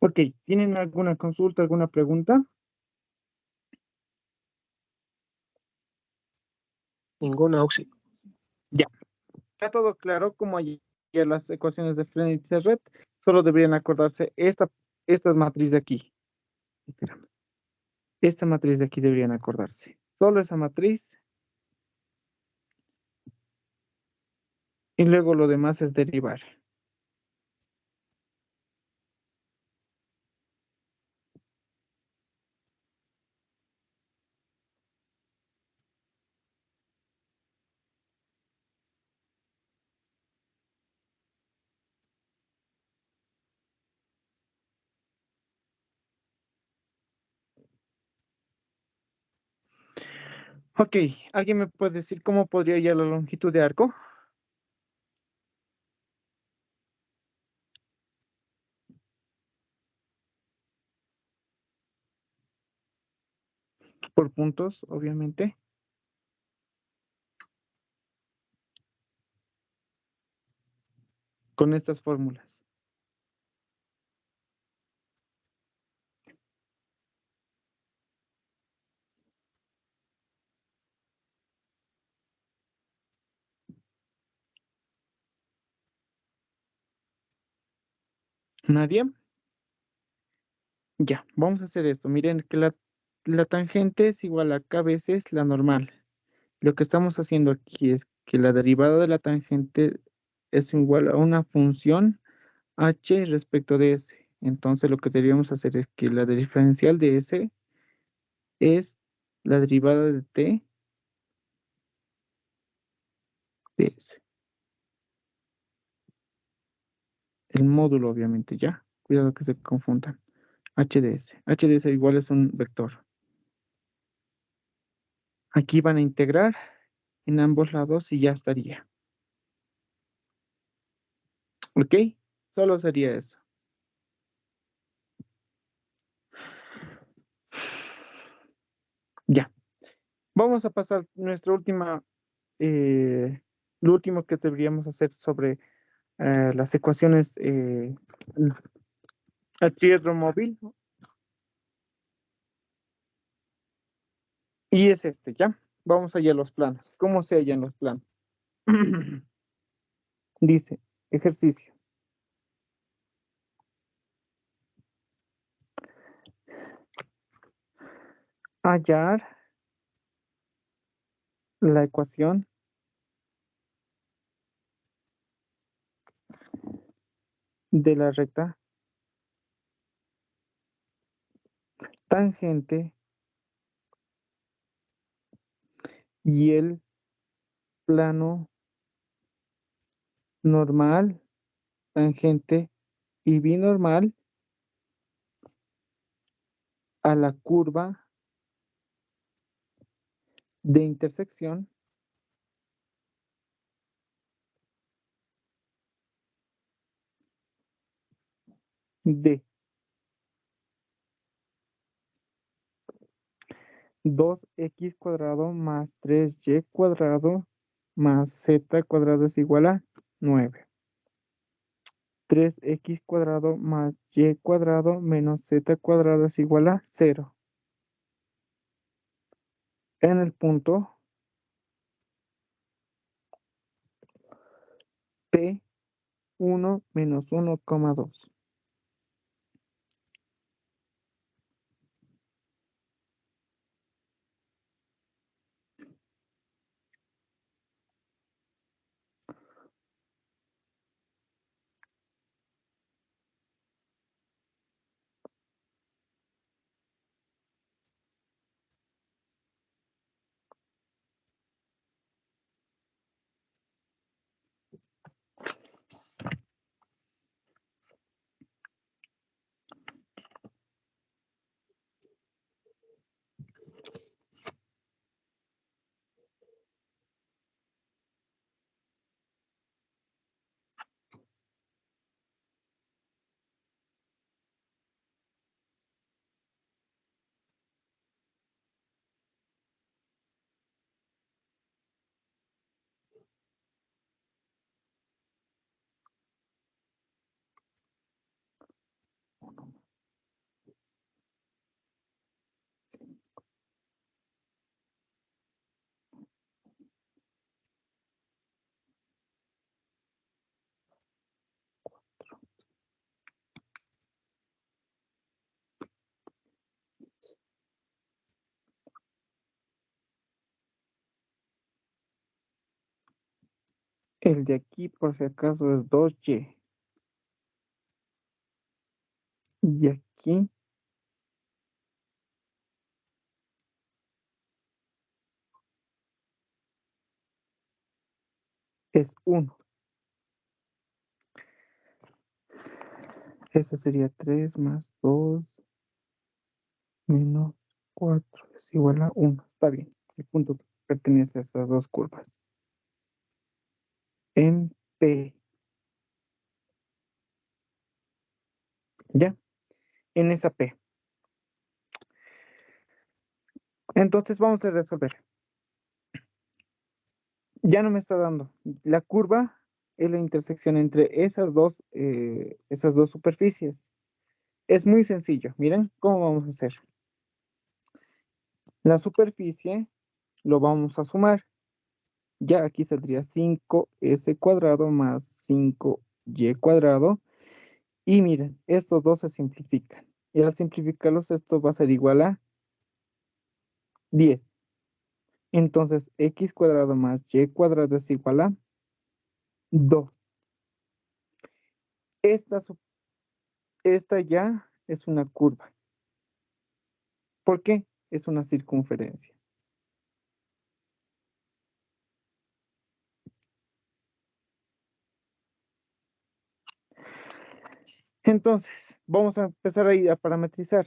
Ok, ¿tienen alguna consulta, alguna pregunta? Ninguna, Oxy. Ya. Está todo claro como ayer las ecuaciones de Frey y Serret. Solo deberían acordarse esta matriz de aquí. Espérame. Esta matriz de aquí deberían acordarse. Solo esa matriz. Y luego lo demás es derivar. Ok, ¿alguien me puede decir cómo podría hallar la longitud de arco? por puntos, obviamente. Con estas fórmulas. ¿Nadie? Ya, vamos a hacer esto. Miren que la tangente es igual a k veces la normal. Lo que estamos haciendo aquí es que la derivada de la tangente es igual a una función h respecto de s. Entonces lo que deberíamos hacer es que la diferencial de s es la derivada de t de s. El módulo, obviamente, ya. Cuidado que se confundan. H de s. H de s igual es un vector. Aquí van a integrar en ambos lados y ya estaría. ¿Ok? Solo sería eso. Ya. Vamos a pasar nuestra última, lo último que deberíamos hacer sobre las ecuaciones al triedro móvil. Y es este, ¿ya? Vamos allá a los planos. ¿Cómo se hallan los planos? Dice, ejercicio. Hallar la ecuación de la recta tangente y el plano normal, tangente y binormal a la curva de intersección de 2x cuadrado más 3y cuadrado más z cuadrado es igual a 9. 3x cuadrado más y cuadrado menos z cuadrado es igual a 0. En el punto P1 menos 1,2. El de aquí, por si acaso, es 2y. Y aquí es 1. Eso sería 3 más 2 menos 4 es igual a 1. Está bien. El punto pertenece a esas dos curvas. En P. ¿Ya? En esa P. Entonces vamos a resolver. Ya no me está dando. La curva es la intersección entre esas dos superficies. Es muy sencillo. Miren cómo vamos a hacer. La superficie lo vamos a sumar. Ya aquí saldría 5s cuadrado más 5y cuadrado. Y miren, estos dos se simplifican. Y al simplificarlos, esto va a ser igual a 10. Entonces, x cuadrado más y cuadrado es igual a 2. Esta, esta ya es una curva. ¿Por qué? Es una circunferencia. Entonces, vamos a empezar ahí a parametrizar.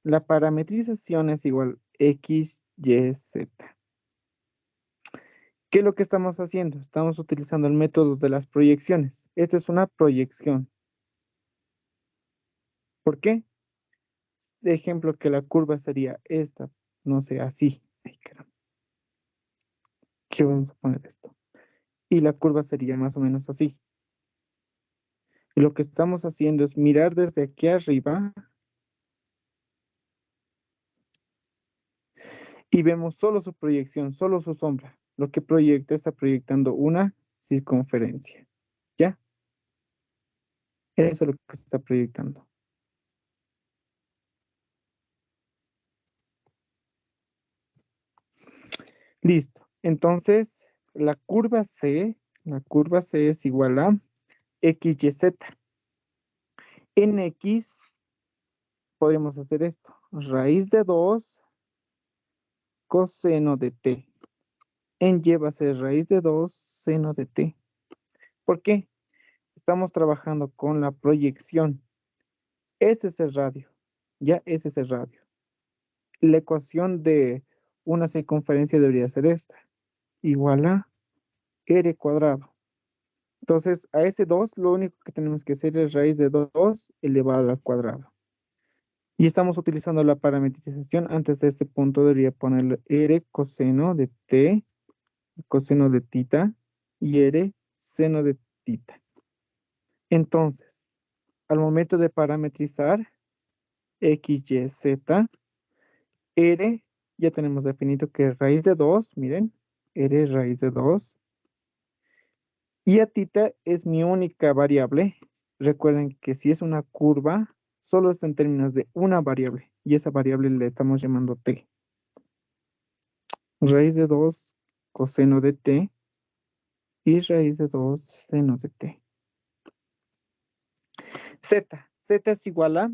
La parametrización es igual x, y, z. ¿Qué es lo que estamos haciendo? Estamos utilizando el método de las proyecciones. Esta es una proyección. ¿Por qué? De ejemplo, que la curva sería esta, no sé, así. Ay, caramba. ¿Qué vamos a poner esto? Y la curva sería más o menos así. Y lo que estamos haciendo es mirar desde aquí arriba y vemos solo su proyección, solo su sombra. Lo que proyecta está proyectando una circunferencia. ¿Ya? Eso es lo que está proyectando. Listo. Entonces, la curva C es igual a XYZ. En X podríamos hacer esto. Raíz de 2 coseno de T. En Y va a ser raíz de 2 seno de T. ¿Por qué? Estamos trabajando con la proyección. Este es el radio. Ya, ese es el radio. La ecuación de una circunferencia debería ser esta. Igual a R cuadrado. Entonces, a ese 2 lo único que tenemos que hacer es raíz de 2 elevado al cuadrado. Y estamos utilizando la parametrización. Antes de este punto debería ponerle R coseno de T, coseno de tita, y R seno de tita. Entonces, al momento de parametrizar X, Y, Z, R, ya tenemos definido que es raíz de 2, miren, R es raíz de 2. Y a tita es mi única variable. Recuerden que si es una curva, solo está en términos de una variable. Y esa variable le estamos llamando T. Raíz de 2 coseno de T y raíz de 2 seno de T. Z. Z es igual a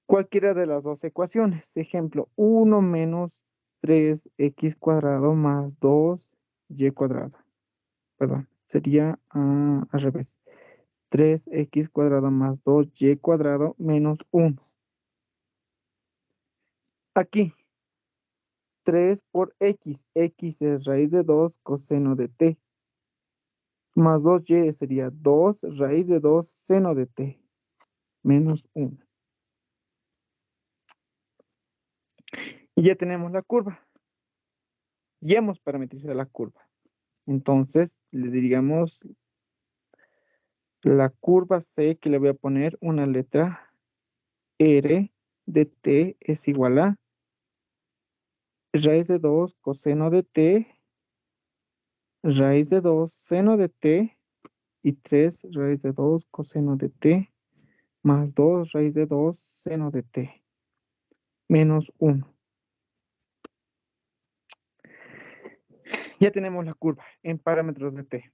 cualquiera de las dos ecuaciones. Ejemplo, 1 menos 3x cuadrado más 2y cuadrado. Perdón, sería al revés. 3x cuadrado más 2y cuadrado menos 1. Aquí, 3 por x. X es raíz de 2 coseno de t. Más 2y sería 2 raíz de 2 seno de t. Menos 1. Y ya tenemos la curva. Ya hemos parametrizado la curva. Entonces, le diríamos la curva C, que le voy a poner una letra R de t es igual a raíz de 2 coseno de t, raíz de 2 seno de t y 3 raíz de 2 coseno de t más 2 raíz de 2 seno de t menos 1. Ya tenemos la curva en parámetros de t.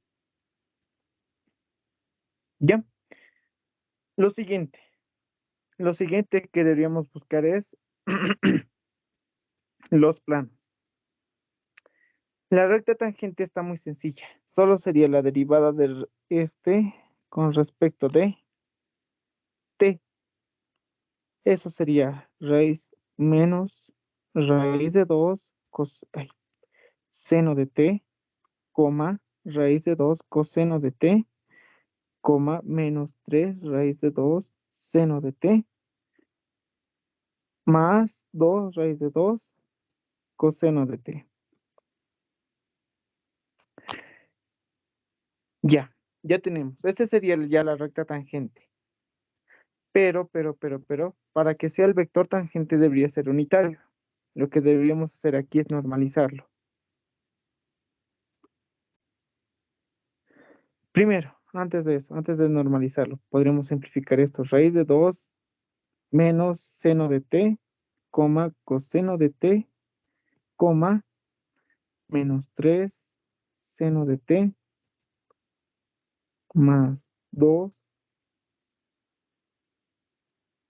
¿Ya? Lo siguiente que deberíamos buscar es los planos. La recta tangente está muy sencilla. Solo sería la derivada de este con respecto de t. Eso sería raíz menos raíz de 2 seno de t, coma, raíz de 2 coseno de t, coma, menos 3 raíz de 2 seno de t, más 2 raíz de 2 coseno de t. Ya tenemos. Este sería ya la recta tangente. Pero, para que sea el vector tangente debería ser unitario. Lo que deberíamos hacer aquí es normalizarlo. Primero, antes de eso, antes de normalizarlo, podríamos simplificar esto. Raíz de 2 menos seno de t, coma, coseno de t, coma, menos 3 seno de t, más 2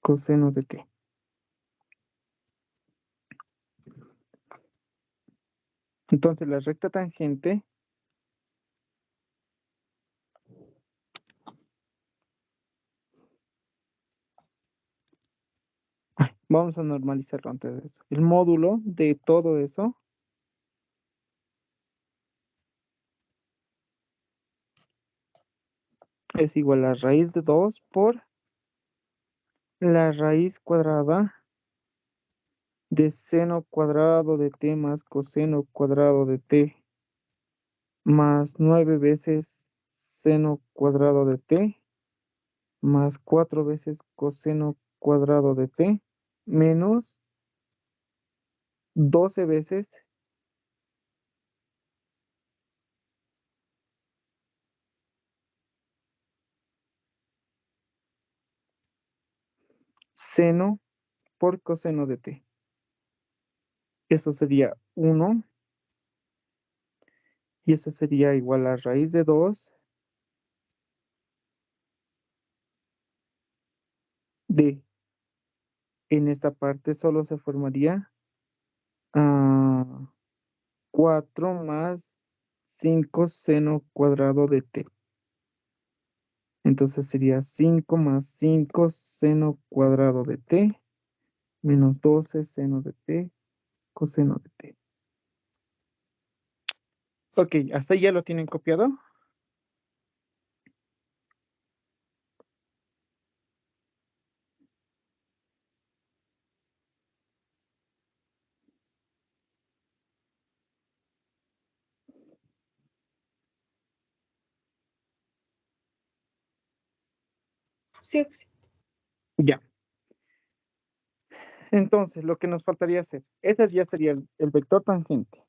coseno de t. Entonces la recta tangente vamos a normalizarlo antes de eso. El módulo de todo eso es igual a raíz de 2 por la raíz cuadrada de seno cuadrado de t más coseno cuadrado de t más 9 veces seno cuadrado de t más 4 veces coseno cuadrado de t menos 12 veces seno por coseno de t. Eso sería 1 y eso sería igual a raíz de 2 de, en esta parte solo se formaría 4 más 5 seno cuadrado de t. Entonces sería 5 más 5 seno cuadrado de t menos 12 seno de t coseno de t. Ok, ¿hasta ahí ya lo tienen copiado? Sí, sí. Ya. Entonces, lo que nos faltaría hacer, ese ya sería el vector tangente.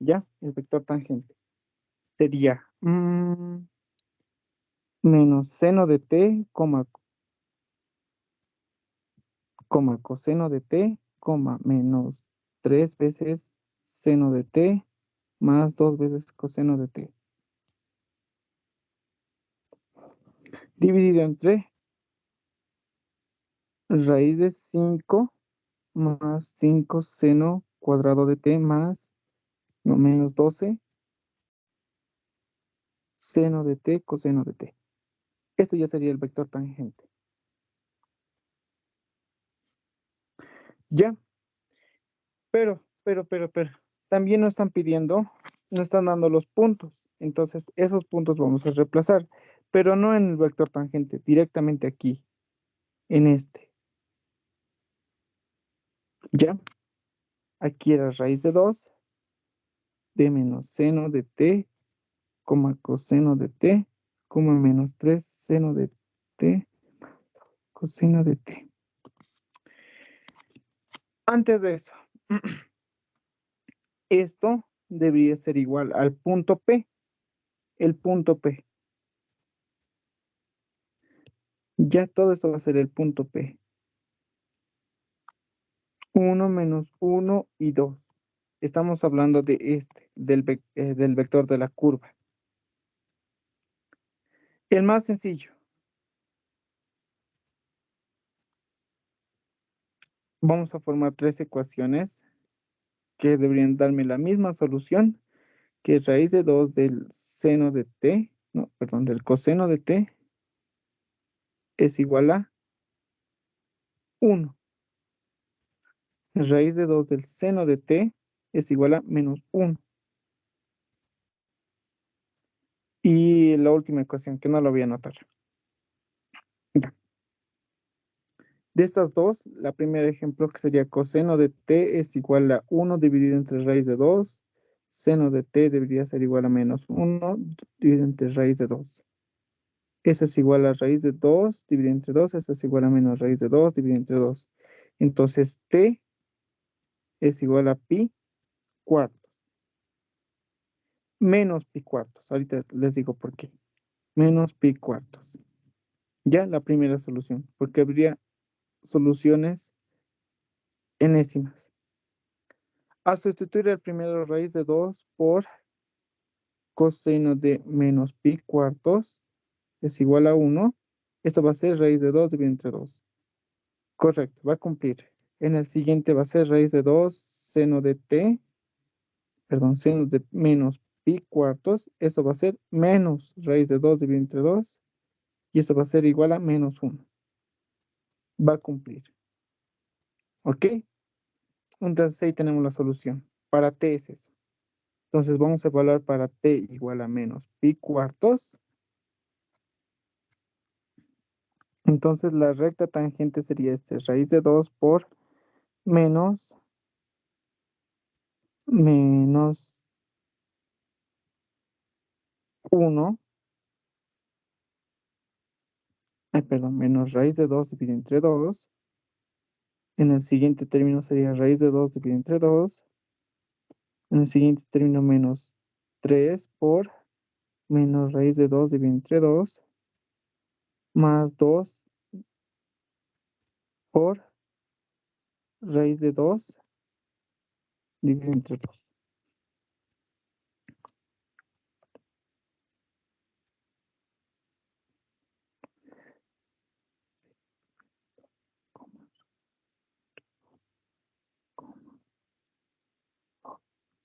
¿Ya? El vector tangente. Sería menos seno de t, coma coseno de t, coma menos 3 veces seno de t más 2 veces coseno de t. Dividido entre raíz de 5 más 5 seno cuadrado de t más menos 12 seno de t coseno de t. Esto ya sería el vector tangente. ¿Ya? Pero, también nos están pidiendo, nos están dando los puntos. Entonces, esos puntos vamos a reemplazar, pero no en el vector tangente, directamente aquí, en este. ¿Ya? Aquí era raíz de 2 de menos seno de t, coma coseno de t, coma menos 3 seno de t, coseno de t. Antes de eso, esto debería ser igual al punto P, el punto P. Ya todo esto va a ser el punto P. 1 menos 1 y 2. Estamos hablando de este, del vector de la curva. El más sencillo. Vamos a formar 3 ecuaciones que deberían darme la misma solución, que es raíz de 2 del seno de t, no, perdón, del coseno de t es igual a 1. Raíz de 2 del seno de t es igual a menos 1. Y la última ecuación, que no la voy a anotar. Ya. De estas dos, la primer ejemplo que sería coseno de t es igual a 1 dividido entre raíz de 2. Seno de t debería ser igual a menos 1 dividido entre raíz de 2. Eso es igual a raíz de 2 dividido entre 2. Eso es igual a menos raíz de 2 dividido entre 2. Entonces, t es igual a pi cuartos. Menos pi cuartos. Ahorita les digo por qué. Menos pi cuartos. Ya la primera solución. Porque habría soluciones enésimas. Al sustituir el primero raíz de 2 por coseno de menos pi cuartos es igual a 1. Esto va a ser raíz de 2 dividido entre 2. Correcto, va a cumplir. En el siguiente va a ser raíz de 2 seno de t, perdón, seno de menos pi cuartos. Esto va a ser menos raíz de 2 dividido entre 2. Y esto va a ser igual a menos 1. Va a cumplir. ¿Ok? Entonces ahí tenemos la solución. Para t es eso. Entonces vamos a evaluar para t igual a menos pi cuartos. Entonces la recta tangente sería raíz de 2 por menos 1. Perdón, menos raíz de 2 dividido entre 2. En el siguiente término sería raíz de 2 dividido entre 2. En el siguiente término menos 3 por menos raíz de 2 dividido entre 2. Más 2 por raíz de 2 dividido entre 2.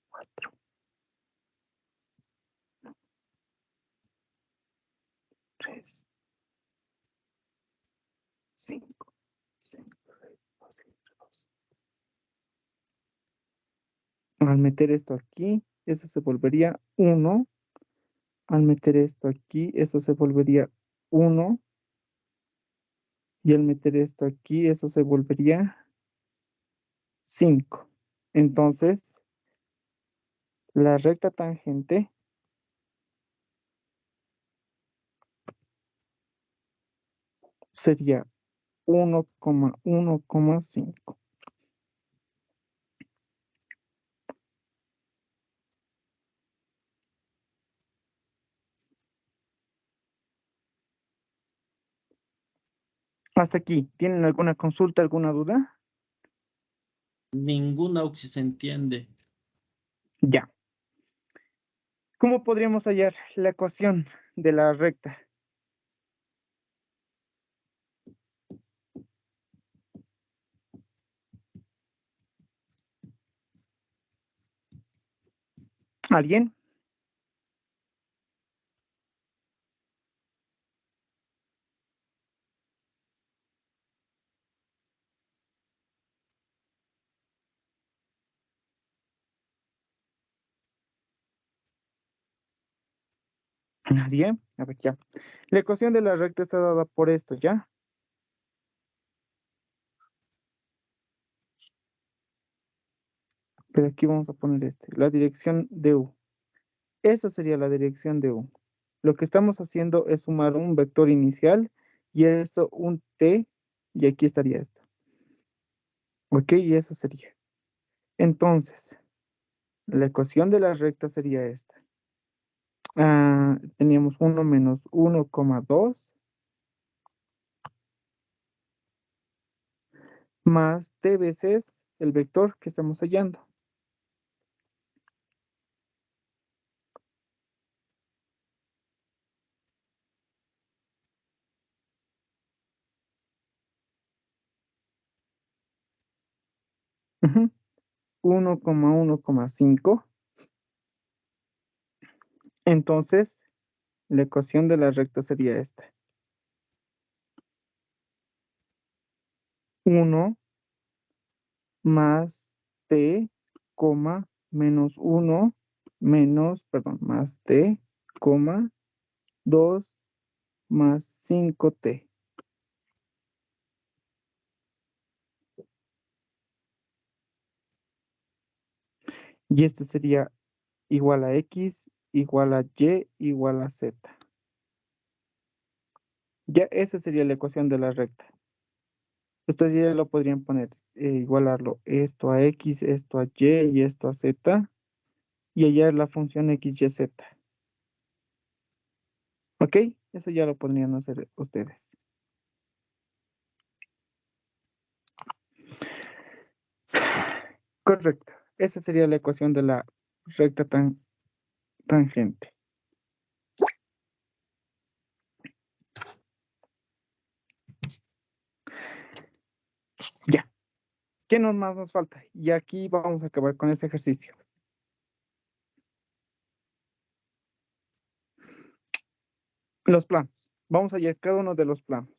Cuatro, 3, 5, 6, 2. Al meter esto aquí, eso se volvería 1. Al meter esto aquí, eso se volvería 1. Y al meter esto aquí, eso se volvería 5. Entonces, la recta tangente sería 1,1,5. Hasta aquí. ¿Tienen alguna consulta, alguna duda? Ninguna si se entiende. Ya. ¿Cómo podríamos hallar la ecuación de la recta? ¿Alguien? ¿Nadie? A ver, ya. La ecuación de la recta está dada por esto, ¿ya? Pero aquí vamos a poner la dirección de U. Eso sería la dirección de U. Lo que estamos haciendo es sumar un vector inicial y esto un T y aquí estaría esto. ¿Ok? Y eso sería. Entonces, la ecuación de la recta sería esta. Teníamos 1 menos 1,2 más T veces el vector que estamos hallando. Ujú. 1,1,5. Entonces, la ecuación de la recta sería esta. 1 más T, menos 1 más T, 2 más 5T. Y este sería igual a X, igual a Y, igual a Z. Ya esa sería la ecuación de la recta. Ustedes ya lo podrían poner, igualarlo esto a X, esto a Y y esto a Z. Y hallar la función X, Y, Z. ¿Ok? Eso ya lo podrían hacer ustedes. Correcto. Esa sería la ecuación de la recta tangente. Ya. ¿Qué más nos falta? Y aquí vamos a acabar con este ejercicio. Los planos. Vamos a hallar cada uno de los planos.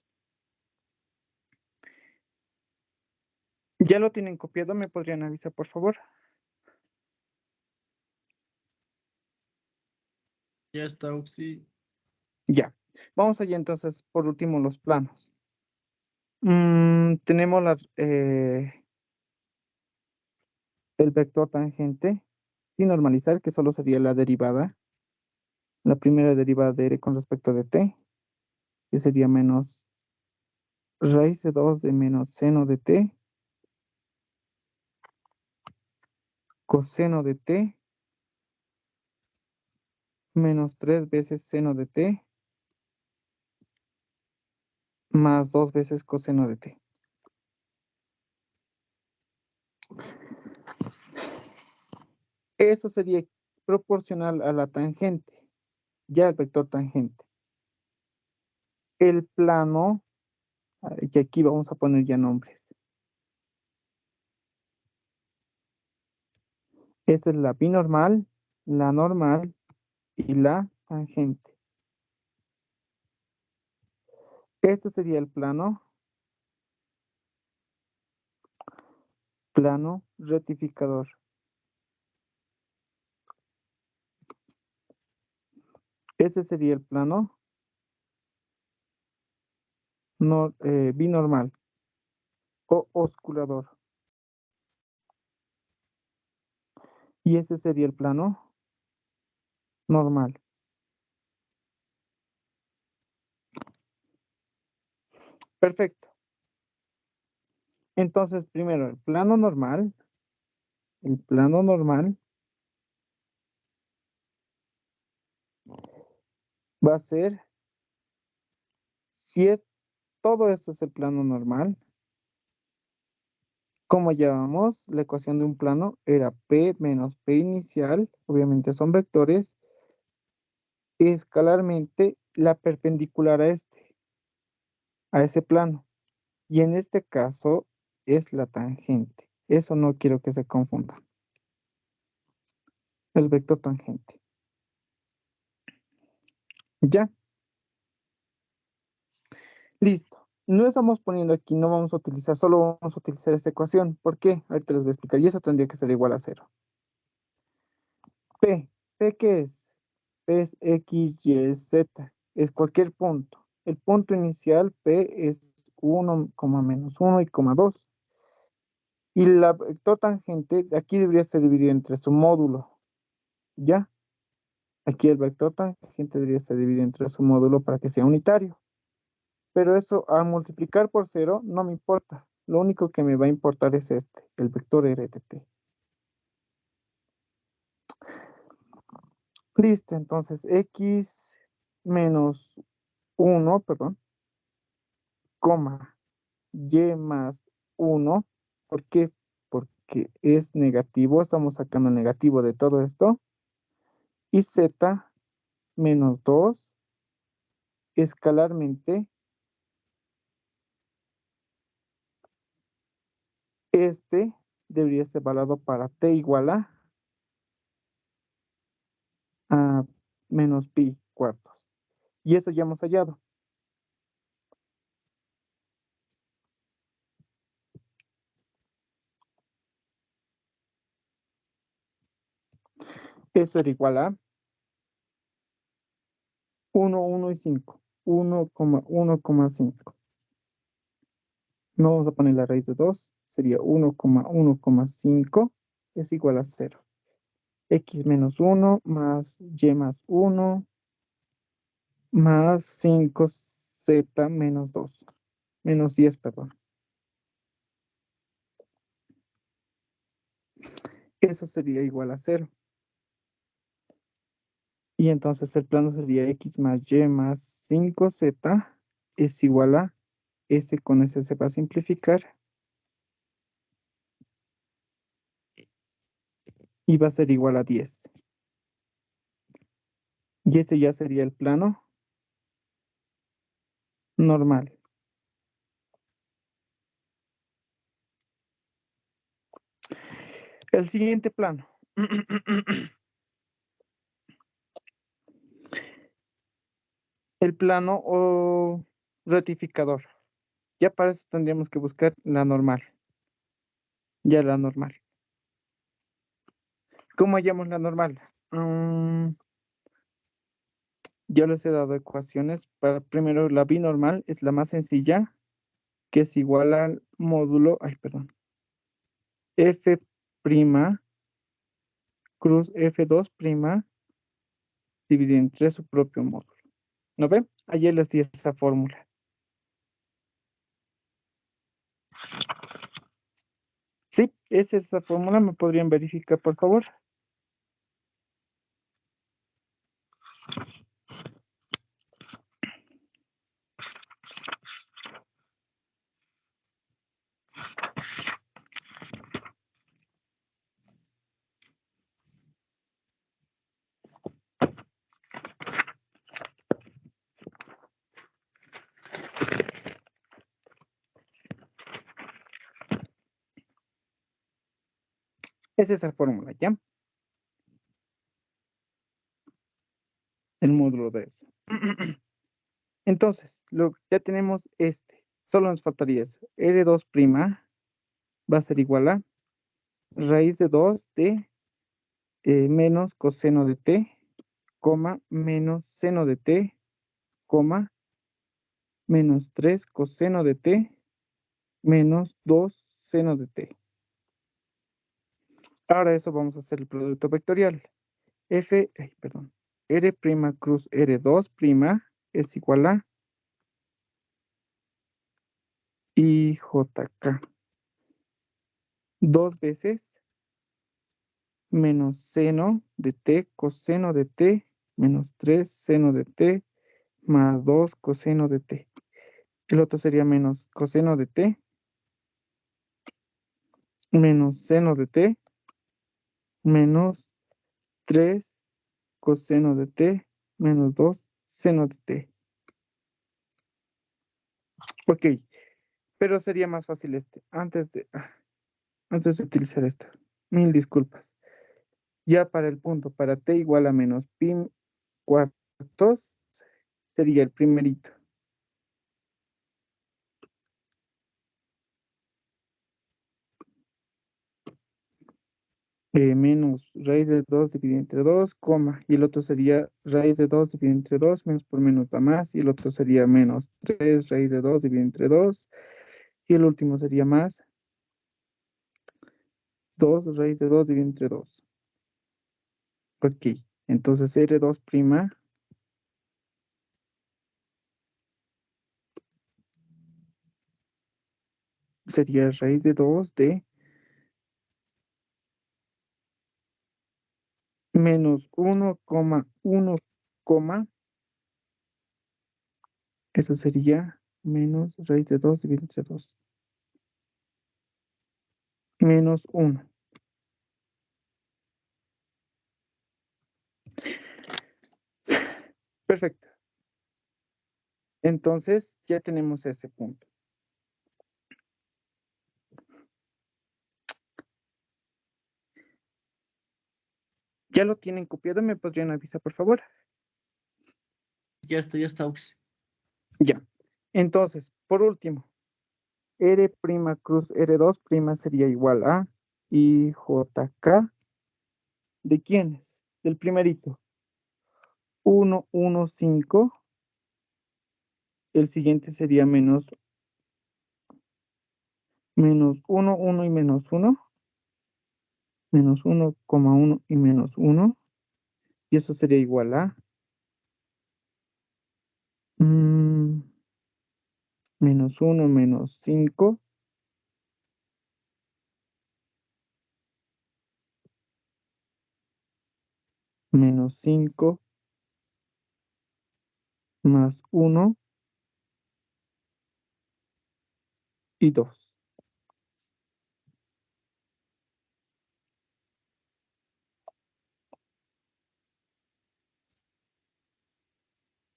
¿Ya lo tienen copiado? ¿Me podrían avisar, por favor? Ya está, Uxi. Ya. Vamos allá entonces, por último, los planos. Tenemos el vector tangente sin normalizar, que solo sería la derivada. La primera derivada de r con respecto de t, que sería menos raíz de 2 de menos seno de t, coseno de t, menos 3 veces seno de t, más 2 veces coseno de t. Eso sería proporcional a la tangente, ya el vector tangente. El plano, y aquí vamos a poner ya nombres. Esa es la binormal, la normal y la tangente. Este sería el plano rectificador. Ese sería el plano binormal o osculador. Y ese sería el plano normal. Perfecto. Entonces, primero, el plano normal va a ser, si es todo esto es el plano normal, como llamamos la ecuación de un plano, era P menos P inicial, obviamente son vectores, escalarmente la perpendicular a ese plano. Y en este caso es la tangente. Eso no quiero que se confunda. El vector tangente. ¿Ya? Listo. No estamos poniendo aquí, no vamos a utilizar, solo vamos a utilizar esta ecuación. ¿Por qué? Ahorita les voy a explicar. Y eso tendría que ser igual a 0. P. ¿P qué es? P es X, Y, Z. Es cualquier punto. El punto inicial P es 1, menos 1 y coma 2. Y la vector tangente aquí debería ser dividido entre su módulo. ¿Ya? Aquí el vector tangente debería estar dividido entre su módulo para que sea unitario. Pero eso al multiplicar por 0 no me importa. Lo único que me va a importar es el vector r de t. Listo, entonces x menos 1, perdón, coma, y más 1. ¿Por qué? Porque es negativo, estamos sacando el negativo de todo esto. Y z menos 2 escalarmente. Este debería ser evaluado para t igual a menos pi cuartos. Y eso ya hemos hallado. Eso era igual a 1, 1 y 5. 1,5. No vamos a poner la raíz de 2. Sería 1,1,5 es igual a 0. X menos 1 más Y más 1 más 5Z menos 2. Menos 10, perdón. Eso sería igual a 0. Y entonces el plano sería X más Y más 5Z es igual a S con S se va a simplificar. Y va a ser igual a 10. Y este ya sería el plano normal. El siguiente plano. El plano o rectificador. Ya para eso tendríamos que buscar la normal. Ya la normal. ¿Cómo hallamos la normal? Yo les he dado ecuaciones. Para primero la binormal es la más sencilla, que es igual al módulo, F' cruz F2' dividido entre su propio módulo. ¿No ven? Ayer les di esa fórmula. Sí, es esa fórmula. ¿Me podrían verificar, por favor? Es esa fórmula, ¿ya? El módulo de eso. Entonces, ya tenemos este. Solo nos faltaría eso. R2' va a ser igual a raíz de 2 de menos coseno de t, coma, menos seno de t, coma, menos 3 coseno de t, menos 2 seno de t. Ahora eso vamos a hacer el producto vectorial. R' cruz R2' es igual a IJK. 2 veces menos seno de t, coseno de t, menos 3 seno de t, más 2 coseno de t. El otro sería menos coseno de t, menos seno de t, menos 3 coseno de t, menos 2 seno de t. Ok, pero sería más fácil este. Antes de utilizar esto. Mil disculpas. Ya para el punto, para t igual a menos pi cuartos, sería el primerito. Menos raíz de 2 dividido entre 2, coma, y el otro sería raíz de 2 dividido entre 2, menos por menos da más, y el otro sería menos 3 raíz de 2 dividido entre 2, y el último sería más 2 raíz de 2 dividido entre 2. Ok, entonces R2' sería raíz de 2 de menos 1,1, eso sería menos raíz de 2 dividido entre 2. Menos 1. Perfecto. Entonces ya tenemos ese punto. ¿Ya lo tienen copiado? ¿Me podrían avisar, por favor? Ya está, Ux. Ya. Entonces, por último, R' cruz R2' sería igual a IJK. ¿De quiénes? Del primerito. 1, 1, 5. El siguiente sería menos 1, 1 y menos 1. menos 1,1 y menos 1. Y eso sería igual a menos 1 menos 5 menos 5 más 1 y 2.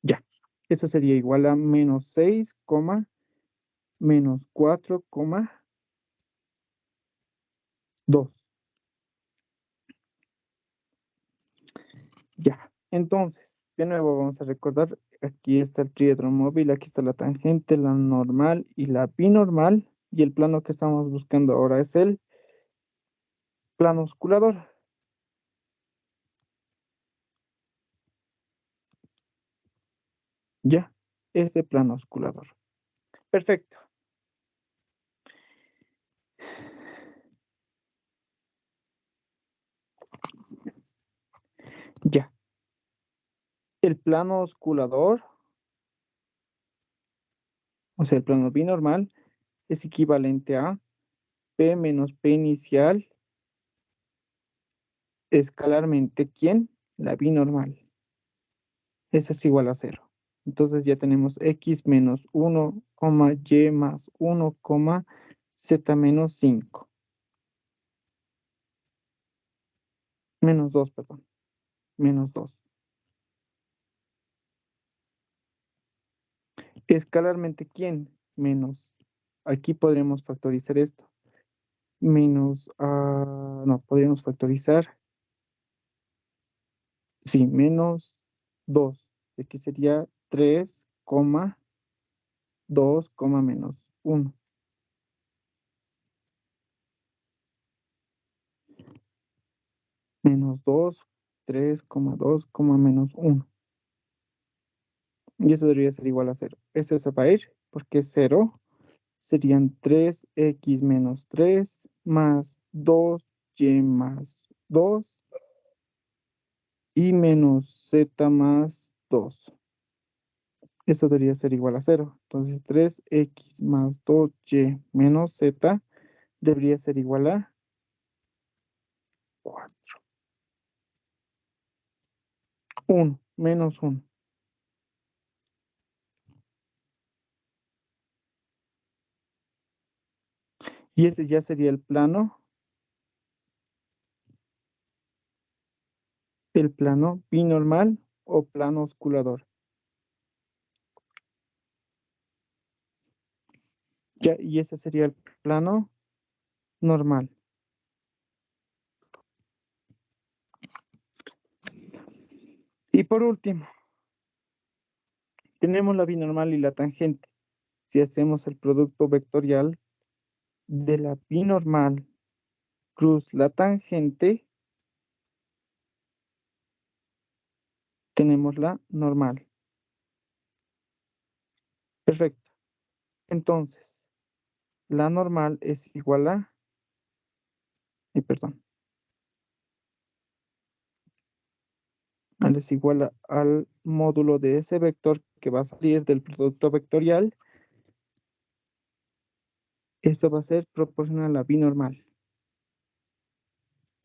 Ya, eso sería igual a menos 6, menos 4,2. Ya, entonces, de nuevo vamos a recordar, aquí está el tríedro móvil, aquí está la tangente, la normal y la binormal, y el plano que estamos buscando ahora es el plano osculador. Ya, este plano osculador. Perfecto. Ya. El plano osculador, o sea, el plano binormal, es equivalente a P menos P inicial escalarmente, ¿quién? La binormal. Eso es igual a 0. Entonces ya tenemos x menos 1, y más 1, z menos 5. Menos 2, perdón. Menos 2. Escalarmente, ¿quién? Menos. Aquí podríamos factorizar esto. Menos, no, podríamos factorizar. Sí, menos 2. Aquí sería 3, 2, menos 1. Menos 2, 3, 2, menos 1. Y eso debería ser igual a 0. Este se va a ir porque es 0. Serían 3x menos 3 más 2y más 2 y menos z más 2. Eso debería ser igual a 0. Entonces 3x más 2y menos z debería ser igual a 4. 1, menos 1. Y ese ya sería el plano binormal o plano osculador. Ya, y ese sería el plano normal. Y por último, tenemos la binormal y la tangente. Si hacemos el producto vectorial de la binormal cruz la tangente, tenemos la normal. Perfecto. Entonces, la normal es igual a, perdón, es igual al módulo de ese vector que va a salir del producto vectorial. Esto va a ser proporcional a la binormal.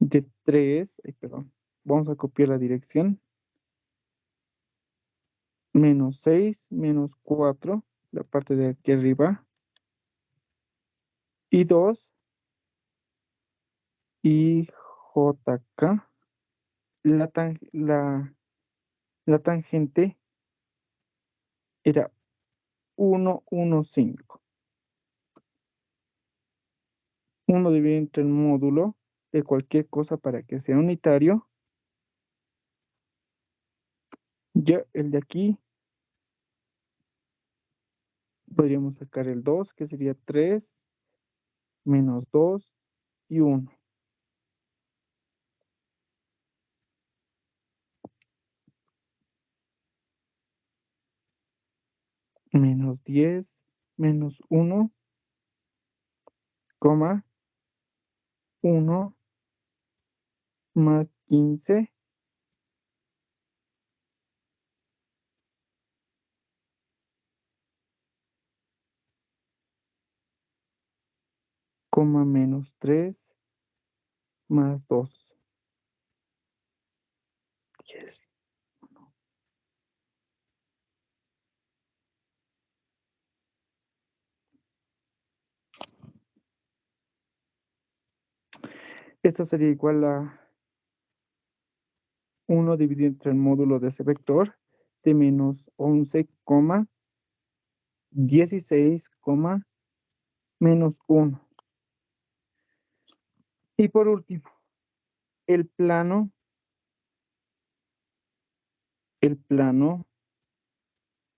De 3, perdón, vamos a copiar la dirección. Menos 6, menos 4, la parte de aquí arriba. Y 2, y JK, la tangente era 1, 1, 5. 1 dividido entre el módulo de cualquier cosa para que sea unitario. Ya el de aquí podríamos sacar el 2, que sería 3, menos 2 y 1. Menos 10, menos 1, 1, más 15 coma menos 3 más 2. 10. Esto sería igual a 1 dividido entre el módulo de ese vector de menos 11, 16, menos 1. Y por último, el plano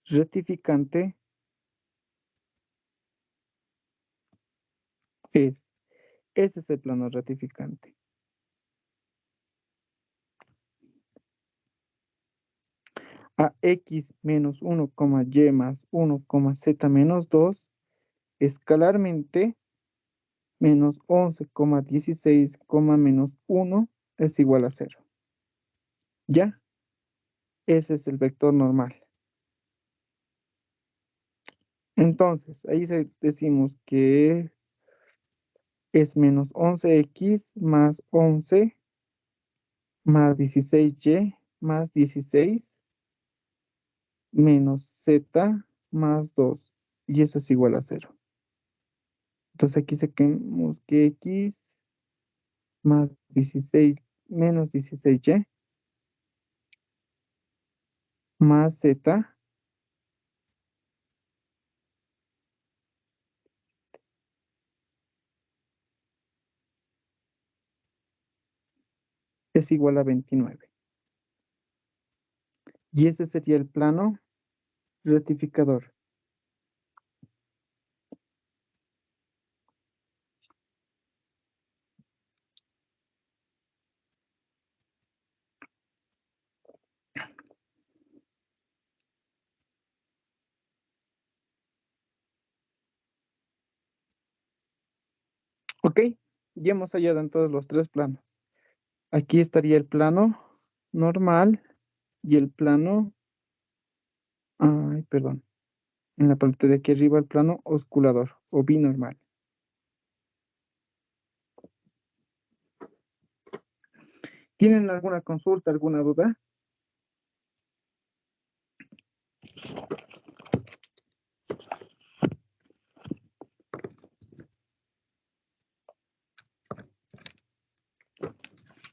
rectificante ese es el plano rectificante. A x menos 1, y más 1, z menos 2, escalarmente, menos 11, 16, menos 1 es igual a 0. ¿Ya? Ese es el vector normal. Entonces, ahí decimos que es menos 11x más 11 más 16y más 16 menos z más 2. Y eso es igual a 0. Entonces aquí saquemos que x más 16 menos 16y más z es igual a 29. Y ese sería el plano rectificador. Ok, ya hemos hallado en todos los tres planos. Aquí estaría el plano normal y el plano, perdón, en la parte de aquí arriba el plano osculador o binormal. ¿Tienen alguna consulta, alguna duda?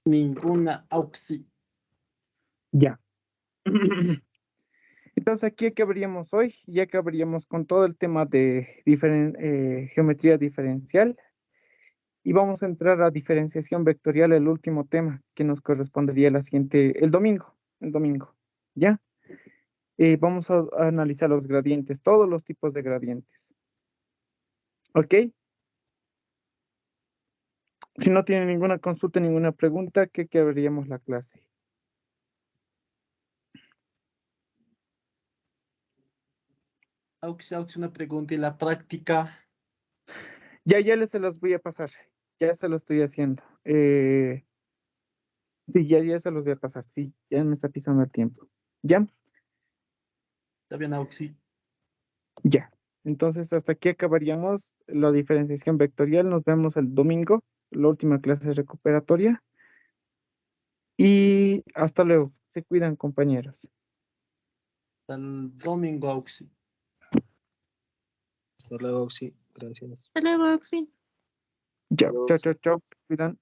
Ninguna auxi. Ya. Entonces aquí acabaríamos hoy, ya acabaríamos con todo el tema de geometría diferencial y vamos a entrar a diferenciación vectorial, el último tema que nos correspondería el domingo, ¿ya? Vamos a analizar los gradientes, todos los tipos de gradientes, ¿ok? Si no tienen ninguna consulta, ninguna pregunta, ¿qué acabaríamos la clase? Auxi, una pregunta. ¿Y la práctica? Ya se los voy a pasar, ya se lo estoy haciendo. Sí, ya se los voy a pasar, sí, ya me está pisando el tiempo. ¿Ya? Está bien, auxi. Ya. Entonces, hasta aquí acabaríamos la diferenciación vectorial. Nos vemos el domingo, la última clase recuperatoria. Y hasta luego. Se cuidan, compañeros. Hasta el domingo, auxi. Hasta luego, sí. Gracias. Hasta luego, Oxy. Ya, Luego, chao, sí. chao, chao. Se cuidan.